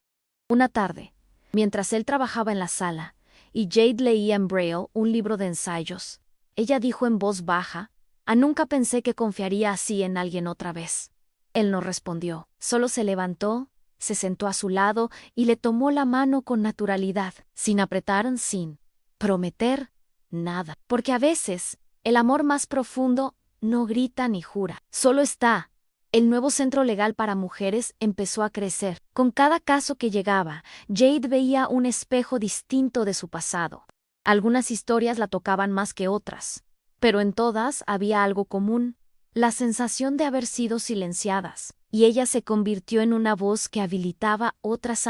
Una tarde, mientras él trabajaba en la sala y Jade leía en Braille un libro de ensayos, ella dijo en voz baja: nunca pensé que confiaría así en alguien otra vez. Él no respondió, solo se levantó, se sentó a su lado y le tomó la mano con naturalidad, sin apretar, sin prometer nada. Porque a veces el amor más profundo no grita ni jura, solo está. El nuevo centro legal para mujeres empezó a crecer. Con cada caso que llegaba, Jade veía un espejo distinto de su pasado. Algunas historias la tocaban más que otras, pero en todas había algo común: la sensación de haber sido silenciadas, y ella se convirtió en una voz que habilitaba otras,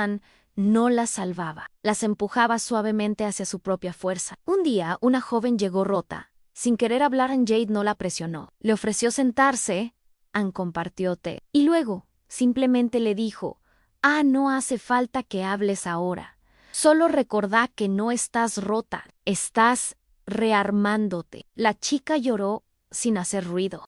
no las salvaba, las empujaba suavemente hacia su propia fuerza. Un día, una joven llegó rota. Sin querer hablar, Jade no la presionó. Le ofreció sentarse. Compartió té. Y luego, simplemente le dijo: no hace falta que hables ahora. Solo recordá que no estás rota, estás rearmándote. La chica lloró sin hacer ruido.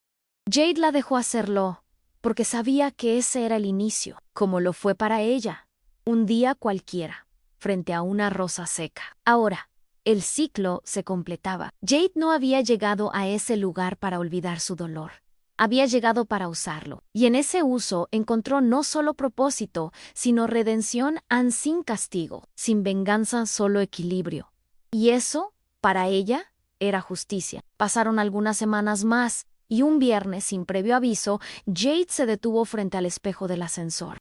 Jade la dejó hacerlo, porque sabía que ese era el inicio, como lo fue para ella. Un día cualquiera, frente a una rosa seca. Ahora, el ciclo se completaba. Jade no había llegado a ese lugar para olvidar su dolor. Había llegado para usarlo, y en ese uso encontró no solo propósito, sino redención, sin castigo, sin venganza, solo equilibrio. Y eso, para ella, era justicia. Pasaron algunas semanas más, y un viernes, sin previo aviso, Jade se detuvo frente al espejo del ascensor.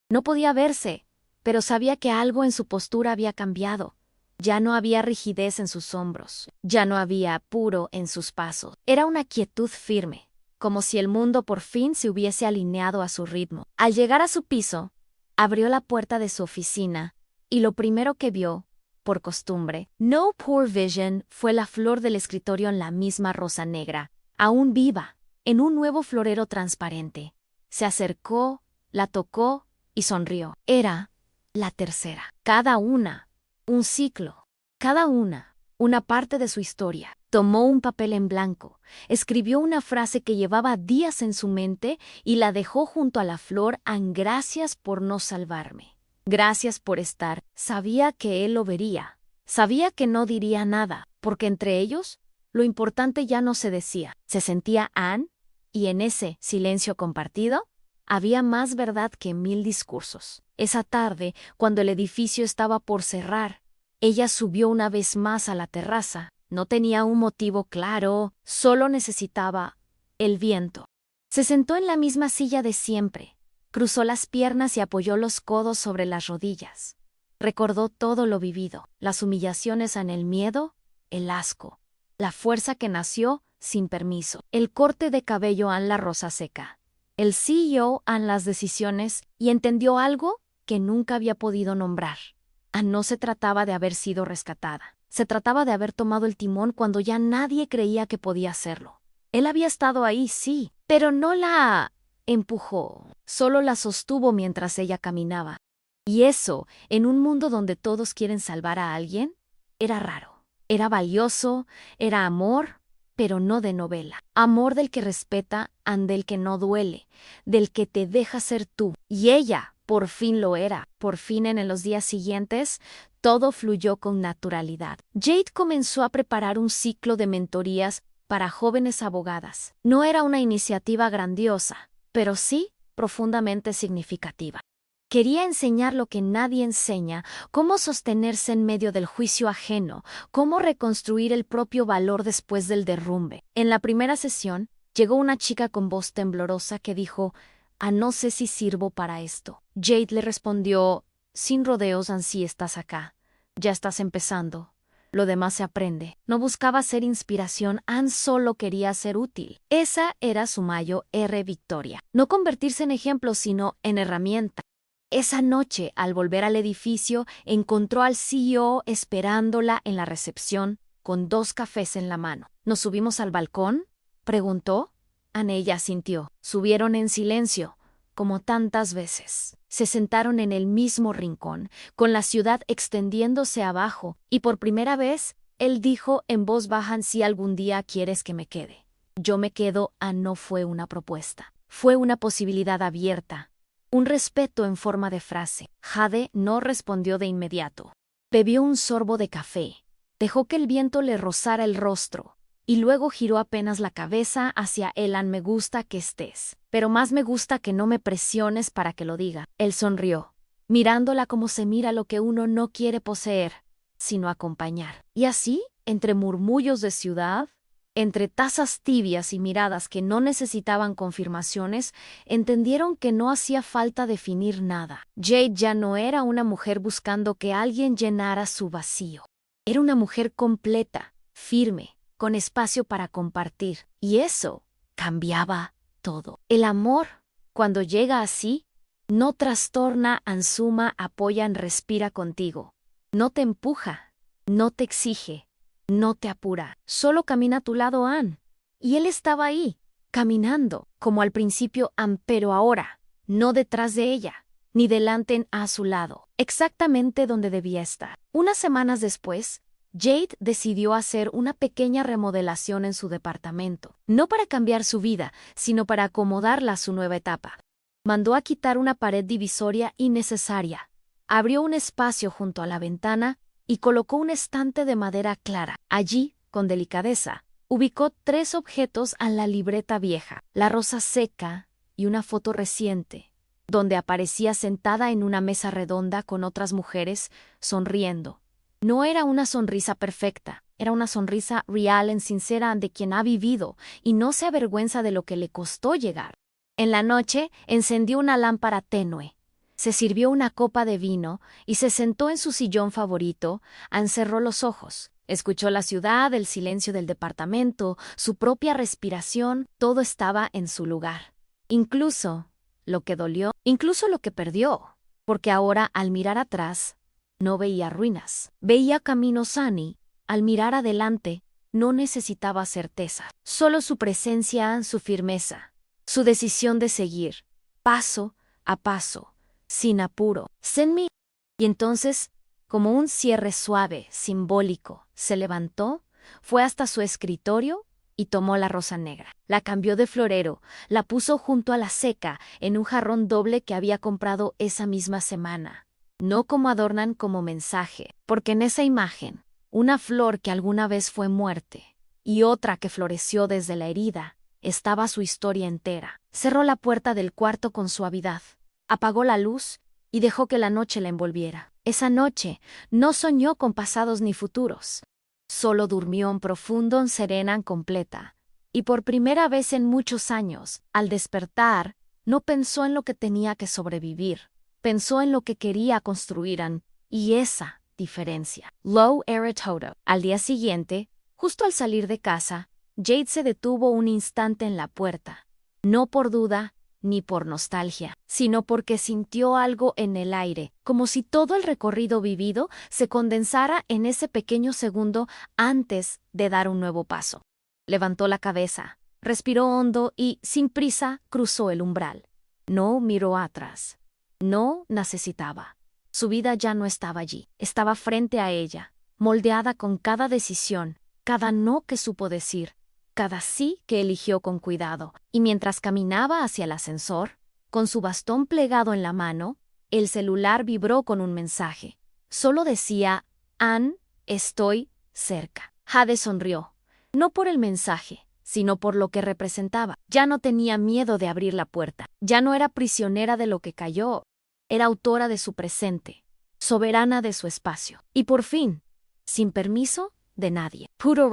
No podía verse, pero sabía que algo en su postura había cambiado. Ya no había rigidez en sus hombros, ya no había apuro en sus pasos. Era una quietud firme, como si el mundo por fin se hubiese alineado a su ritmo. Al llegar a su piso, abrió la puerta de su oficina, y lo primero que vio, por costumbre, no poor vision, fue la flor del escritorio en la misma rosa negra, aún viva, en un nuevo florero transparente. Se acercó, la tocó y sonrió. Era la tercera. Cada una, un ciclo. Cada una parte de su historia. Tomó un papel en blanco, escribió una frase que llevaba días en su mente y la dejó junto a la flor. Gracias por no salvarme. Gracias por estar. Sabía que él lo vería. Sabía que no diría nada, porque entre ellos, lo importante ya no se decía. Se sentía Anne, y en ese silencio compartido, había más verdad que 1000 discursos. Esa tarde, cuando el edificio estaba por cerrar, ella subió una vez más a la terraza. No tenía un motivo claro, solo necesitaba el viento. Se sentó en la misma silla de siempre, cruzó las piernas y apoyó los codos sobre las rodillas. Recordó todo lo vivido, las humillaciones, el miedo, el asco, La fuerza que nació sin permiso. El corte de cabello en la rosa seca. El CEO en las decisiones y entendió algo que nunca había podido nombrar. No se trataba de haber sido rescatada. Se trataba de haber tomado el timón cuando ya nadie creía que podía hacerlo. Él había estado ahí, sí, pero no la empujó, solo la sostuvo mientras ella caminaba. Y eso, en un mundo donde todos quieren salvar a alguien, era raro. Era valioso, era amor, pero no de novela. Amor del que respeta, del que no duele, del que te deja ser tú. Y ella, por fin lo era. Por fin en los días siguientes, todo fluyó con naturalidad. Jade comenzó a preparar un ciclo de mentorías para jóvenes abogadas. No era una iniciativa grandiosa, pero sí profundamente significativa. Quería enseñar lo que nadie enseña, cómo sostenerse en medio del juicio ajeno, cómo reconstruir el propio valor después del derrumbe. En la primera sesión, llegó una chica con voz temblorosa que dijo, no sé si sirvo para esto. Jade le respondió, sin rodeos, ansí estás acá. Ya estás empezando. Lo demás se aprende. No buscaba ser inspiración, solo quería ser útil. Esa era su mayor victoria. No convertirse en ejemplo, sino en herramienta. Esa noche, al volver al edificio, encontró al CEO esperándola en la recepción, con 2 cafés en la mano. ¿Nos subimos al balcón?, preguntó. Ella asintió. Subieron en silencio, como tantas veces. Se sentaron en el mismo rincón, con la ciudad extendiéndose abajo, y por primera vez, él dijo en voz baja, si algún día quieres que me quede. Yo me quedo, no fue una propuesta. Fue una posibilidad abierta. Un respeto en forma de frase. Jade no respondió de inmediato. Bebió un sorbo de café. Dejó que el viento le rozara el rostro. Y luego giró apenas la cabeza hacia él. Me gusta que estés. Pero más me gusta que no me presiones para que lo diga. Él sonrió, mirándola como se mira lo que uno no quiere poseer, sino acompañar. Y así, entre murmullos de ciudad, entre tazas tibias y miradas que no necesitaban confirmaciones, entendieron que no hacía falta definir nada. Jade ya no era una mujer buscando que alguien llenara su vacío. Era una mujer completa, firme, con espacio para compartir. Y eso cambiaba todo. El amor, cuando llega así, no trastorna, suma, apoya, respira contigo. No te empuja, no te exige. No te apura, solo camina a tu lado, Y él estaba ahí, caminando, como al principio, pero ahora, no detrás de ella, ni delante, a su lado, exactamente donde debía estar. Unas semanas después, Jade decidió hacer una pequeña remodelación en su departamento, no para cambiar su vida, sino para acomodarla a su nueva etapa. Mandó a quitar una pared divisoria innecesaria, abrió un espacio junto a la ventana y colocó un estante de madera clara. Allí, con delicadeza, ubicó 3 objetos en la libreta vieja, la rosa seca y una foto reciente, donde aparecía sentada en una mesa redonda con otras mujeres, sonriendo. No era una sonrisa perfecta, era una sonrisa real, sincera, de quien ha vivido y no se avergüenza de lo que le costó llegar. En la noche, encendió una lámpara tenue. Se sirvió una copa de vino y se sentó en su sillón favorito, cerró los ojos. Escuchó la ciudad, el silencio del departamento, su propia respiración, todo estaba en su lugar. Incluso lo que dolió, incluso lo que perdió, porque ahora, al mirar atrás, no veía ruinas, veía caminos. Al mirar adelante, no necesitaba certeza, solo su presencia, su firmeza, su decisión de seguir, paso a paso, sin apuro. Senmi. Y entonces, como un cierre suave, simbólico, se levantó, fue hasta su escritorio y tomó la rosa negra. La cambió de florero, la puso junto a la seca en un jarrón doble que había comprado esa misma semana. No como adornan, como mensaje, porque en esa imagen, una flor que alguna vez fue muerte y otra que floreció desde la herida, estaba su historia entera. Cerró la puerta del cuarto con suavidad. Apagó la luz y dejó que la noche la envolviera. Esa noche no soñó con pasados ni futuros. Solo durmió en profundo, serena, completa. Y por primera vez en muchos años, al despertar, no pensó en lo que tenía que sobrevivir. Pensó en lo que quería construir, y esa diferencia. Lo era todo. Al día siguiente, Justo al salir de casa, Jade se detuvo un instante en la puerta. No por duda, ni por nostalgia, sino porque sintió algo en el aire, como si todo el recorrido vivido se condensara en ese pequeño segundo antes de dar un nuevo paso. Levantó la cabeza, respiró hondo y, sin prisa, cruzó el umbral. No miró atrás. No necesitaba. Su vida ya no estaba allí, estaba frente a ella, moldeada con cada decisión, cada no que supo decir, cada sí que eligió con cuidado, y mientras caminaba hacia el ascensor, con su bastón plegado en la mano, el celular vibró con un mensaje. Solo decía, Ann, estoy cerca. Jade sonrió, no por el mensaje, sino por lo que representaba. Ya no tenía miedo de abrir la puerta, ya no era prisionera de lo que cayó, era autora de su presente, soberana de su espacio, y por fin, sin permiso de nadie. Puro